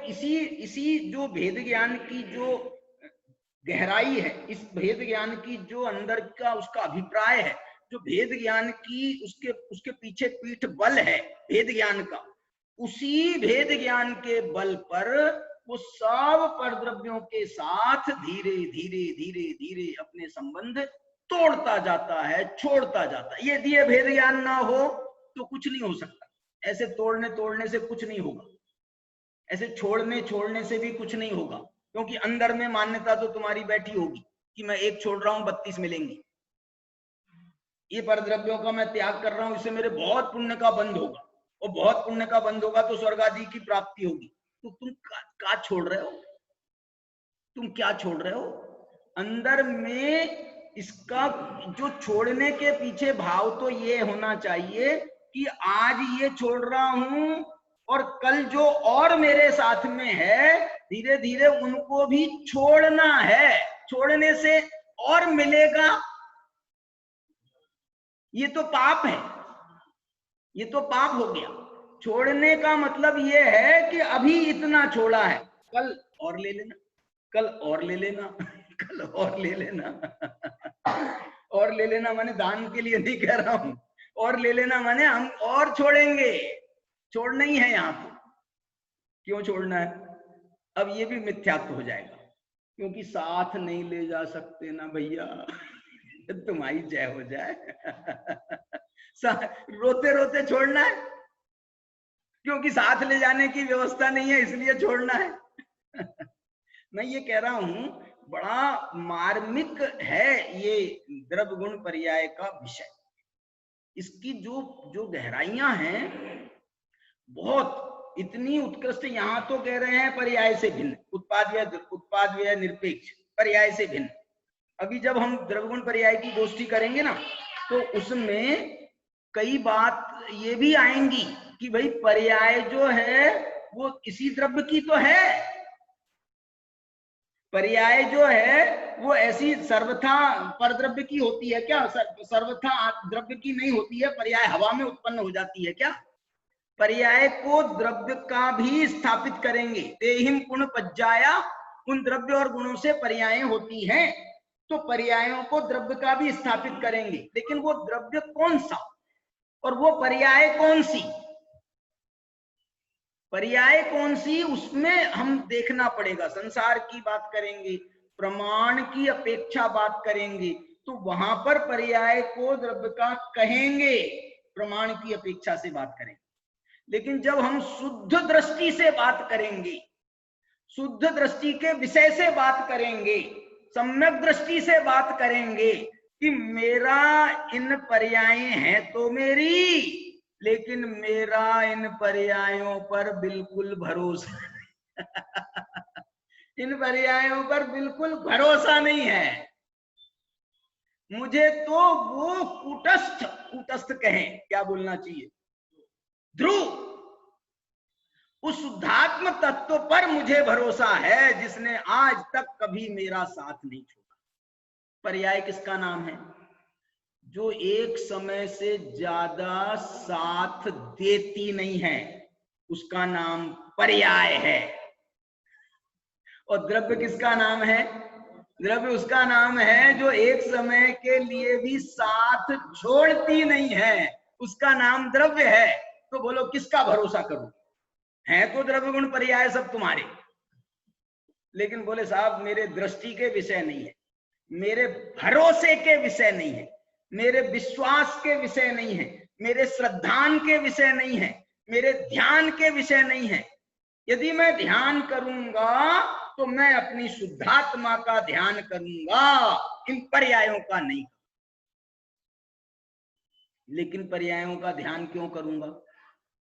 इसी जो भेद ज्ञान की जो गहराई है, इस भेद ज्ञान की जो अंदर का उसका अभिप्राय है, जो भेद ज्ञान की उसके पीछे पीठ बल है भेद ज्ञान का, उसी भेद ज्ञान के बल पर वो सब परद्रव्यों के साथ धीरे धीरे धीरे धीरे अपने संबंध तोड़ता जाता है, छोड़ता जाता है। यदि ये भेद ज्ञान ना हो तो कुछ नहीं हो सकता। ऐसे तोड़ने से कुछ नहीं होगा, ऐसे छोड़ने से भी कुछ नहीं होगा, क्योंकि अंदर में मान्यता तो तुम्हारी बैठी होगी कि मैं एक छोड़ रहा हूं 32 मिलेंगे, ये परद्रव्यों का मैं त्याग कर रहा हूं, इससे मेरे बहुत पुण्य का बंध होगा, और बहुत पुण्य का बंध होगा तो स्वर्ग आदि की प्राप्ति होगी। तो तुम क्या छोड़ रहे हो, तुम क्या छोड़ रहे हो अंदर में? इसका जो छोड़ने के पीछे भाव तो ये होना चाहिए कि आज ये छोड़ रहा हूं और कल जो और मेरे साथ में है धीरे धीरे उनको भी छोड़ना है। छोड़ने से और मिलेगा, ये तो पाप है, ये तो पाप हो गया। छोड़ने का मतलब ये है कि अभी इतना छोड़ा है, कल और ले लेना, कल और ले लेना, कल और ले लेना। और ले लेना माने दान के लिए नहीं कह रहा हूं, और ले लेना माने हम और छोड़ेंगे। छोड़ना ही है यहाँ तो। क्यों छोड़ना है? अब ये भी मिथ्यात्व हो जाएगा, क्योंकि साथ नहीं ले जा सकते ना भैया। तुम्हारी जय हो जाए। रोते रोते छोड़ना है, क्योंकि साथ ले जाने की व्यवस्था नहीं है इसलिए छोड़ना है। मैं ये कह रहा हूं बड़ा मार्मिक है ये द्रव्य गुण पर्याय का विषय। इसकी जो जो गहराइयां हैं बहुत, इतनी उत्कृष्ट। यहां तो कह रहे हैं पर्याय से भिन्न, उत्पाद व्यय निरपेक्ष, पर्याय से भिन्न। अभी जब हम द्रव्य गुण पर्याय की गोष्ठी करेंगे ना तो उसमें कई बात ये भी आएंगी कि भाई पर्याय जो है वो इसी द्रव्य की तो है, पर्याय जो है वो ऐसी सर्वथा परद्रव्य की होती है क्या? सर्वथा द्रव्य की नहीं होती है। पर्याय हवा में उत्पन्न हो जाती है क्या? पर्याय को द्रव्य का भी स्थापित करेंगे। देहिम गुण पज्जाया, उन द्रव्य और गुणों से पर्याय होती हैं, तो पर्यायों को द्रव्य का भी स्थापित करेंगे। लेकिन वो द्रव्य कौन सा और वो पर्याय कौन सी, पर्याय कौन सी, उसमें हम देखना पड़ेगा। संसार की बात करेंगे, प्रमाण की अपेक्षा बात करेंगे, तो वहां पर पर्याय को द्रव्य का कहेंगे, प्रमाण की अपेक्षा से बात करेंगे। लेकिन जब हम शुद्ध दृष्टि से बात करेंगे, शुद्ध दृष्टि के विषय से बात करेंगे, सम्यक दृष्टि से बात करेंगे कि मेरा इन पर्याय हैं तो मेरी, लेकिन मेरा इन पर्यायों पर बिल्कुल भरोसा इन पर्यायों पर बिल्कुल भरोसा नहीं है। मुझे तो वो कूटस्थ कहें, क्या बोलना चाहिए, ध्रुव, उस शुद्धात्म तत्व पर मुझे भरोसा है जिसने आज तक कभी मेरा साथ नहीं छोड़ा। पर्याय किसका नाम है? जो एक समय से ज्यादा साथ देती नहीं है, उसका नाम पर्याय है। और द्रव्य किसका नाम है? द्रव्य उसका नाम है जो एक समय के लिए भी साथ छोड़ती नहीं है, उसका नाम द्रव्य है। तो बोलो किसका भरोसा करूं? है तो द्रव्य गुण पर्याय सब तुम्हारे, लेकिन बोले साहब मेरे दृष्टि के विषय नहीं है, मेरे भरोसे के विषय नहीं है, मेरे विश्वास के विषय नहीं है, मेरे श्रद्धान के विषय नहीं है, मेरे ध्यान के विषय नहीं है। यदि मैं ध्यान करूंगा तो मैं अपनी शुद्धात्मा का ध्यान करूंगा, इन पर्यायों का नहीं। लेकिन पर्यायों का ध्यान क्यों करूंगा?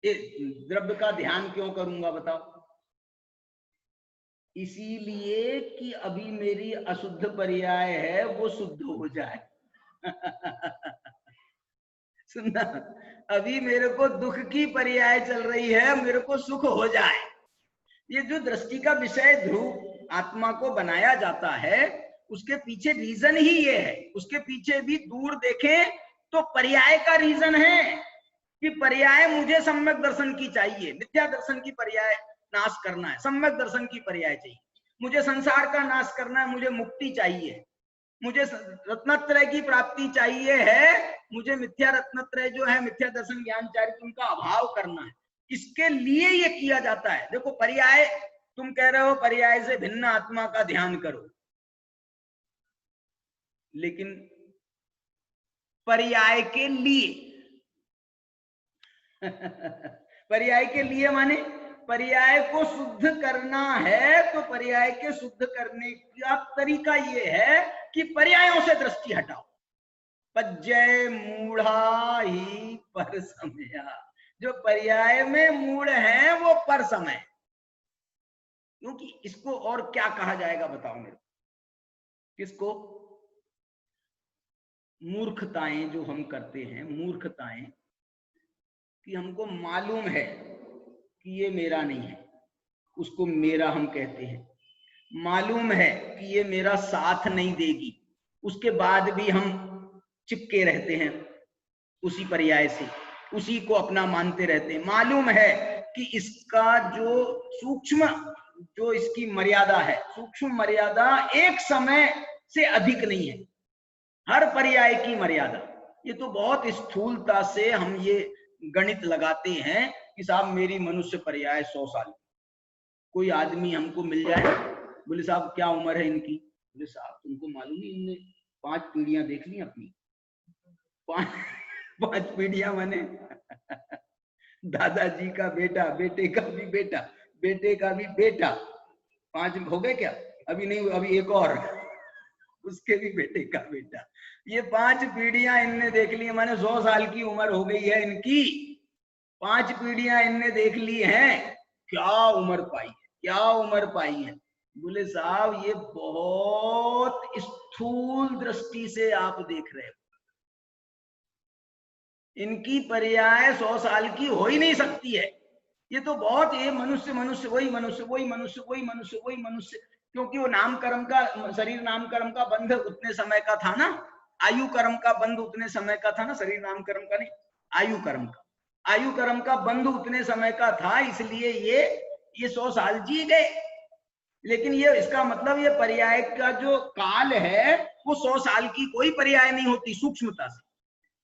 द्रव्य का ध्यान क्यों करूंगा बताओ? इसीलिए कि अभी मेरी अशुद्ध पर्याय है वो शुद्ध हो जाए। सुनना, अभी मेरे को दुख की पर्याय चल रही है, मेरे को सुख हो जाए। ये जो दृष्टि का विषय ध्रुव आत्मा को बनाया जाता है, उसके पीछे रीजन ही ये है। उसके पीछे भी दूर देखें तो पर्याय का रीजन है कि पर्याय मुझे सम्यक दर्शन की चाहिए, मिथ्या दर्शन की पर्याय नाश करना है, सम्यक दर्शन की पर्याय चाहिए। मुझे संसार का नाश करना है, मुझे मुक्ति चाहिए, मुझे रत्नत्रय की प्राप्ति चाहिए है, मुझे मिथ्या रत्नत्रय जो है मिथ्या दर्शन ज्ञान चारित्र उनका अभाव करना है। इसके लिए ये किया जाता है। देखो पर्याय, तुम कह रहे हो पर्याय से भिन्न आत्मा का ध्यान करो, लेकिन पर्याय के लिए पर्याय के लिए माने पर्याय को शुद्ध करना है, तो पर्याय के शुद्ध करने का तरीका ये है कि पर्यायों से दृष्टि हटाओ। पज्जय मूढ़ा ही पर समया, जो पर्याय में मूढ़ है वो पर समय। क्योंकि इसको और क्या कहा जाएगा बताओ मेरे को? किसको? मूर्खताएं जो हम करते हैं, मूर्खताएं कि हमको मालूम है कि ये मेरा नहीं है, उसको मेरा हम कहते हैं। मालूम है कि ये मेरा साथ नहीं देगी, उसके बाद भी हम चिपके रहते हैं उसी पर्याय से, उसी को अपना मानते रहते हैं। मालूम है कि इसका जो सूक्ष्म, जो इसकी मर्यादा है, सूक्ष्म मर्यादा एक समय से अधिक नहीं है, हर पर्याय की मर्यादा। ये तो बहुत स्थूलता से हम ये गणित लगाते हैं कि साहब मेरी मनुष्य पर्याय 100 साल। कोई आदमी हमको मिल जाए, बोले साहब क्या उम्र है इनकी? बोले साहब तुमको मालूम नहीं, इनने 5 पीढ़ियां देख ली अपनी। 5 पीढ़ियां माने दादाजी का बेटा, बेटे का भी बेटा, बेटे का भी बेटा, 5 हो गए क्या? अभी नहीं, अभी एक और, उसके भी बेटे का बेटा। ये 5 पीढ़ियां इनने देख ली, माने 100 साल की उम्र हो गई है इनकी। 5 पीढ़ियां इनने देख ली हैं, क्या उम्र पाई है, क्या उम्र पाई है। बोले साहब ये बहुत स्थूल दृष्टि से आप देख रहे हो, इनकी पर्याय 100 साल की हो ही नहीं सकती है। ये तो बहुत, ये मनुष्य मनुष्य वही मनुष्य, वही मनुष्य, वही मनुष्य, वही मनुष्य। क्योंकि वो नाम कर्म का, शरीर नाम कर्म का बंध उतने समय का था ना, आयु कर्म का बंध उतने समय का था ना, शरीर नाम कर्म का नहीं, आयु कर्म का, आयु कर्म का बंध उतने समय का था, इसलिए ये 100 साल जी गए। लेकिन ये इसका मतलब ये पर्याय का जो काल है वो 100 साल की कोई पर्याय नहीं होती सूक्ष्मता से।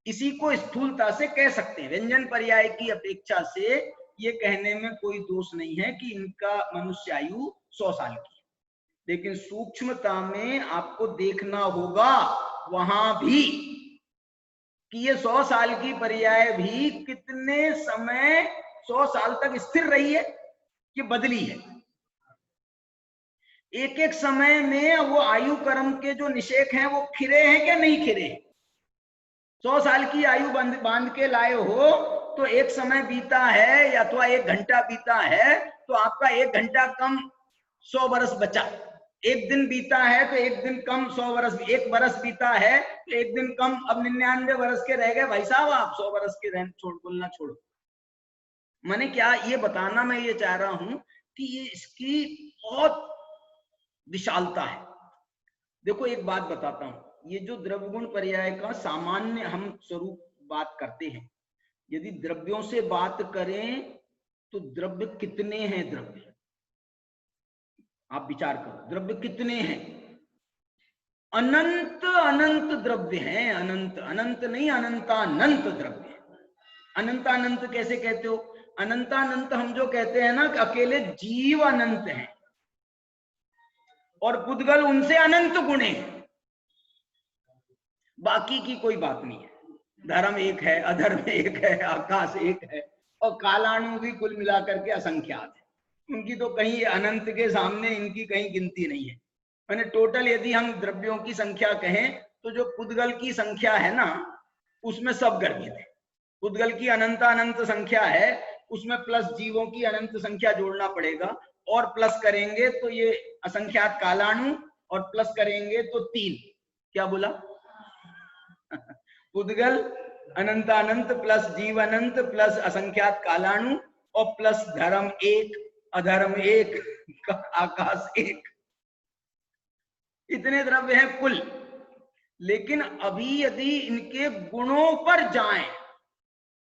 इसी को स्थूलता से कह सकते हैं। व्यंजन पर्याय की अपेक्षा से ये कहने में कोई दोष नहीं है कि इनका मनुष्य आयु 100 साल की है, लेकिन सूक्ष्मता में आपको देखना होगा वहां भी कि ये 100 साल की पर्याय भी कितने समय 100 साल तक स्थिर रही है कि बदली है। एक एक समय में वो आयु कर्म के जो निषेक हैं वो खिरे हैं क्या नहीं खिरे हैं? 100 साल की आयु बांध के लाए हो तो एक समय बीता है या तो 1 घंटा बीता है तो आपका 1 घंटा कम 100 वर्ष बचा। 1 दिन बीता है तो 1 दिन कम 100 वर्ष, 1 बरस बीता है तो 1 दिन कम, अब 99 वर्ष के रह गए भाई साहब, आप 100 वर्ष के रह छोड़ बोलना छोड़ो। मैंने क्या ये बताना मैं ये चाह रहा हूं कि ये इसकी बहुत विशालता है। देखो एक बात बताता हूं, ये जो द्रव्य गुण पर्याय का सामान्य हम स्वरूप बात करते हैं, यदि द्रव्यों से बात करें तो द्रव्य कितने हैं? द्रव्य आप विचार करो, द्रव्य कितने हैं? अनंत अनंत द्रव्य हैं, अनंत अनंत नहीं, अनंतानंत द्रव्य है। अनंतानंत कैसे कहते हो? अनंतानंत हम जो कहते हैं ना कि अकेले जीव अनंत हैं और पुद्गल उनसे अनंत गुणे हैं, बाकी की कोई बात नहीं है। धर्म एक है, अधर्म एक है, आकाश एक है, और कालाणु भी कुल मिलाकर के असंख्यात है। उनकी तो कहीं अनंत के सामने इनकी कहीं गिनती नहीं है। मैंने टोटल यदि हम द्रव्यों की संख्या कहें तो जो पुद्गल की संख्या है ना, उसमें सब गर्भित है। पुद्गल की अनंत संख्या है, उसमें प्लस जीवों की अनंत संख्या जोड़ना पड़ेगा, और प्लस करेंगे तो ये असंख्यात कालाणु, और प्लस करेंगे तो 3, क्या बोला? पुद्गल अनंतानंत प्लस जीव अनंत प्लस असंख्यात कालाणु और प्लस धर्म एक, अधर्म एक, आकाश एक, इतने द्रव्य हैं कुल। लेकिन अभी यदि इनके गुणों पर जाएं,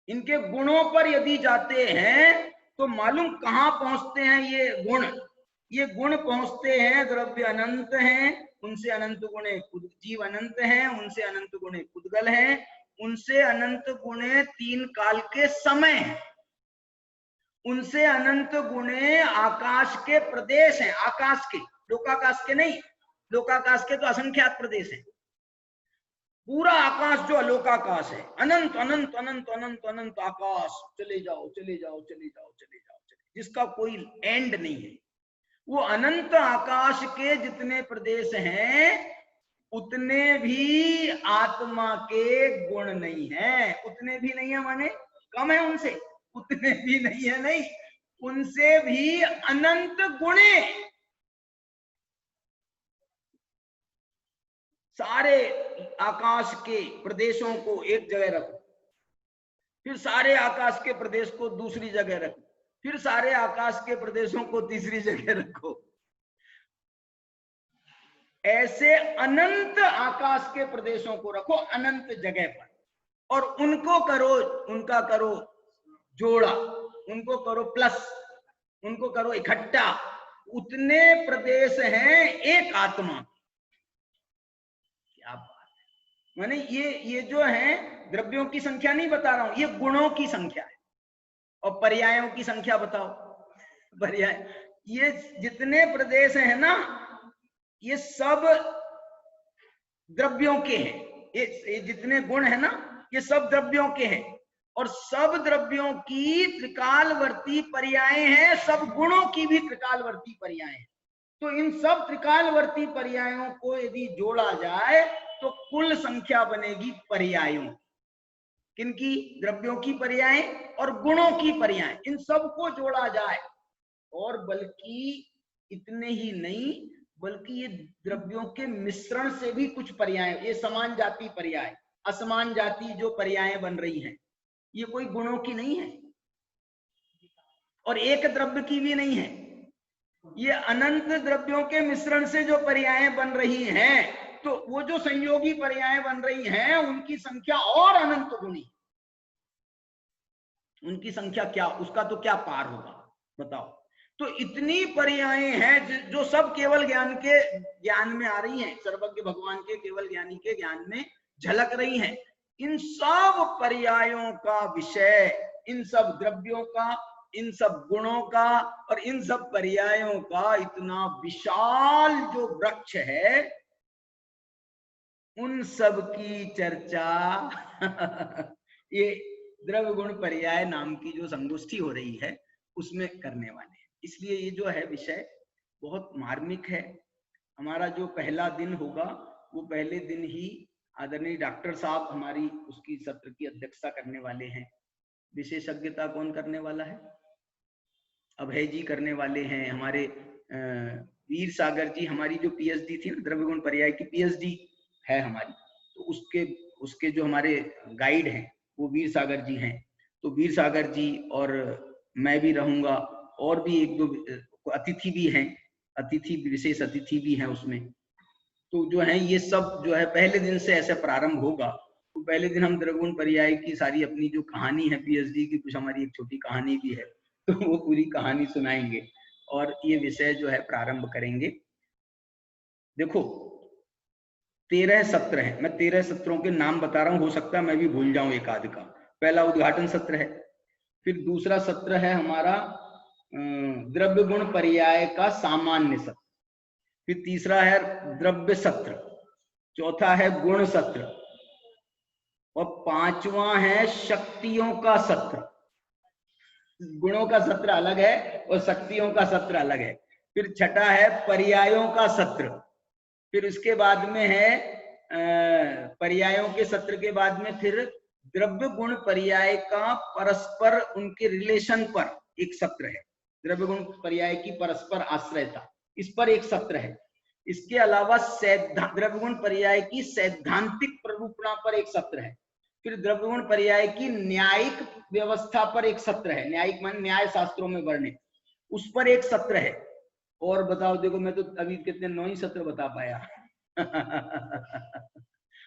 इनके गुणों पर यदि जाते हैं तो मालूम कहां पहुंचते हैं ये गुण? ये गुण पहुंचते हैं, द्रव्य अनंत हैं, उनसे अनंत गुणे जीव अनंत हैं, उनसे अनंत गुणे पुद्गल हैं, उनसे अनंत गुणे 3 काल के समय हैं, उनसे अनंत गुणे आकाश के प्रदेश हैं, आकाश के, लोकाकाश के नहीं, लोकाकाश के तो असंख्यात प्रदेश हैं। पूरा आकाश जो अलोकाकाश है, अनंत अनंत अनंत अनंत अनंत आकाश, चले जाओ चले जाओ चले जाओ चले जाओ चले, जिसका कोई एंड नहीं है। वो अनंत आकाश के जितने प्रदेश हैं उतने भी आत्मा के गुण नहीं है, उतने भी नहीं है माने कम है उनसे, उतने भी नहीं है, नहीं, उनसे भी अनंत गुणे। सारे आकाश के प्रदेशों को एक जगह रखो, फिर सारे आकाश के प्रदेश को दूसरी जगह रखो, फिर सारे आकाश के प्रदेशों को तीसरी जगह रखो, ऐसे अनंत आकाश के प्रदेशों को रखो अनंत जगह पर, और उनको करो, उनका करो जोड़ा, उनको करो प्लस, उनको करो इकट्ठा, उतने प्रदेश हैं एक आत्मा। क्या बात है! माने ये जो है द्रव्यों की संख्या नहीं बता रहा हूं, ये गुणों की संख्या है। और पर्यायों की संख्या बताओ, पर्याय, ये जितने प्रदेश हैं ना, ये सब द्रव्यों के हैं। ये जितने गुण है ना, ये सब द्रव्यों के हैं, और सब द्रव्यों की त्रिकालवर्ती पर्याय हैं, सब गुणों की भी त्रिकालवर्ती पर्याय हैं। तो इन सब त्रिकालवर्ती पर्यायों को यदि जोड़ा जाए तो कुल संख्या बनेगी पर्यायों, किनकी? द्रव्यों की पर्याय और गुणों की पर्याय, इन सबको जोड़ा जाए। और बल्कि इतने ही नहीं, बल्कि ये द्रव्यों के मिश्रण से भी कुछ पर्याय, ये समान जाति पर्याय, असमान जाति जो पर्याय बन रही हैं, ये कोई गुणों की नहीं है और एक द्रव्य की भी नहीं है, ये अनंत द्रव्यों के मिश्रण से जो पर्याय बन रही हैं, तो वो जो संयोगी पर्याय बन रही हैं उनकी संख्या और अनंत गुणी, उनकी संख्या क्या, उसका तो क्या पार होगा बताओ। तो इतनी पर्याय हैं जो सब केवल ज्ञान में आ रही हैं, सर्वज्ञ भगवान के केवल ज्ञानी के ज्ञान में झलक रही हैं। इन सब पर्यायों का विषय, इन सब द्रव्यों का, इन सब गुणों का और इन सब पर्यायों का इतना विशाल जो वृक्ष है, उन सब की चर्चा ये द्रव्य गुण पर्याय नाम की जो संगोष्ठी हो रही है उसमें करने वाले हैं। इसलिए ये जो है विषय बहुत मार्मिक है। हमारा जो पहला दिन होगा वो पहले दिन ही आदरणीय डॉक्टर साहब हमारी उसकी सत्र की अध्यक्षता करने वाले हैं। विशेषज्ञता कौन करने वाला है? अभय जी करने वाले हैं, हमारे वीर सागर जी, हमारी जो पीएचडी थी ना द्रव्य गुण पर्याय की पीएचडी है हमारी, तो उसके उसके जो हमारे गाइड हैं वो वीर सागर जी हैं। तो वीर सागर जी और मैं भी रहूंगा, और भी एक दो अतिथि भी हैं, अतिथि विशेष अतिथि भी हैं उसमें। तो जो है ये सब जो है पहले दिन से ऐसे प्रारंभ होगा। तो पहले दिन हम द्रव्य गुण पर्याय की सारी अपनी जो कहानी है पीएचडी की, कुछ हमारी एक छोटी कहानी भी है, तो वो पूरी कहानी सुनाएंगे और ये विषय जो है प्रारंभ करेंगे। देखो 13 सत्र हैं, मैं 13 सत्रों के नाम बता रहा हूँ, हो सकता है मैं भी भूल जाऊं एक आध का। पहला उद्घाटन सत्र है, फिर दूसरा सत्र है हमारा द्रव्य गुण पर्याय का सामान्य सत्र, फिर तीसरा है द्रव्य सत्र, चौथा है गुण सत्र, और पांचवा है शक्तियों का सत्र। गुणों का सत्र अलग है और शक्तियों का सत्र अलग है। फिर छठा है पर्यायों का सत्र, फिर उसके बाद में है पर्यायों के सत्र के बाद में फिर द्रव्य गुण पर्याय का परस्पर उनके रिलेशन पर एक सत्र है, द्रव्य गुण पर्याय की परस्पर आश्रयता, इस पर एक सत्र है। इसके अलावा द्रव्य गुण पर्याय की सैद्धांतिक प्ररूपणा पर एक सत्र है। फिर द्रव्य गुण पर्याय की न्यायिक व्यवस्था पर एक सत्र है, न्यायिक मान न्याय शास्त्रों में वर्णित, उस पर एक सत्र है। और बताओ, देखो मैं तो अभी कितने 9 ही सत्र बता पाया।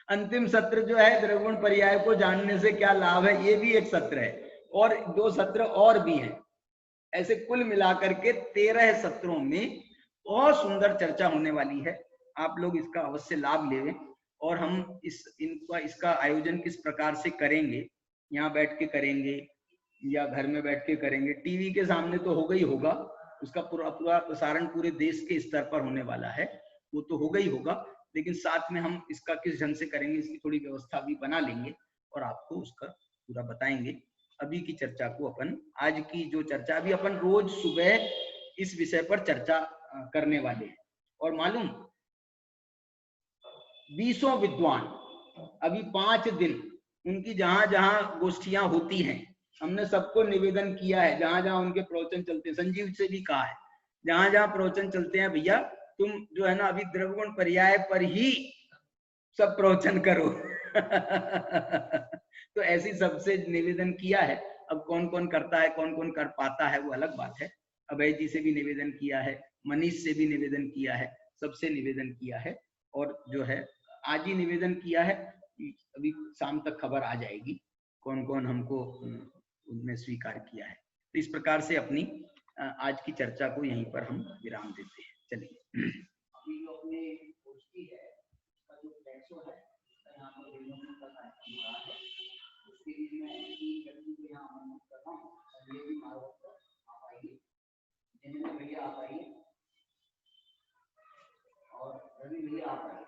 अंतिम सत्र जो है द्रव्य गुण पर्याय को जानने से क्या लाभ है, ये भी एक सत्र है, और 2 सत्र और भी हैं। ऐसे कुल मिलाकर के 13 सत्रों में बहुत सुंदर चर्चा होने वाली है। आप लोग इसका अवश्य लाभ लें। और हम इसका आयोजन किस प्रकार से करेंगे, यहाँ बैठ के करेंगे या घर में बैठ के करेंगे, टीवी के सामने तो होगा ही होगा, उसका पूरा प्रसारण पूरे देश के स्तर पर होने वाला है, वो तो होगा ही होगा, लेकिन साथ में हम इसका किस ढंग से करेंगे इसकी थोड़ी व्यवस्था भी बना लेंगे और आपको उसका पूरा बताएंगे। अभी की चर्चा को अपन, आज की जो चर्चा, अभी अपन रोज सुबह इस विषय पर चर्चा करने वाले हैं। और मालूम 20 विद्वान, अभी 5 दिन उनकी जहां जहां गोष्ठियां होती हैं, हमने सबको निवेदन किया है, जहां जहां उनके प्रवचन चलते हैं, संजीव से भी कहा है, जहां जहां प्रवचन चलते हैं भैया तुम जो है ना अभी द्रव्य गुण पर्याय पर ही सब प्रवचन करो। तो ऐसी सबसे निवेदन किया है। अब कौन कौन करता है, कौन कौन कर पाता है वो अलग बात है। अभय जी से भी निवेदन किया है, मनीष से भी निवेदन किया है, सबसे निवेदन किया है, और जो है आज ही निवेदन किया है, अभी शाम तक खबर आ जाएगी कौन कौन हमको उनने स्वीकार किया है। तो इस प्रकार से अपनी आज की चर्चा को यहीं पर हम विराम देते हैं। चलिए, अभी जो अपने गोष्ठी है उसका जो 150 है यहाँ पर है, उसके लिए मैं एक व्यक्ति को यहाँ आमंत्रित कर रहा हूँ, ये भी मार्ग पर आ पाएंगे, जिन्हें भैया आ पाएंगे और रवि भैया आ पाएंगे।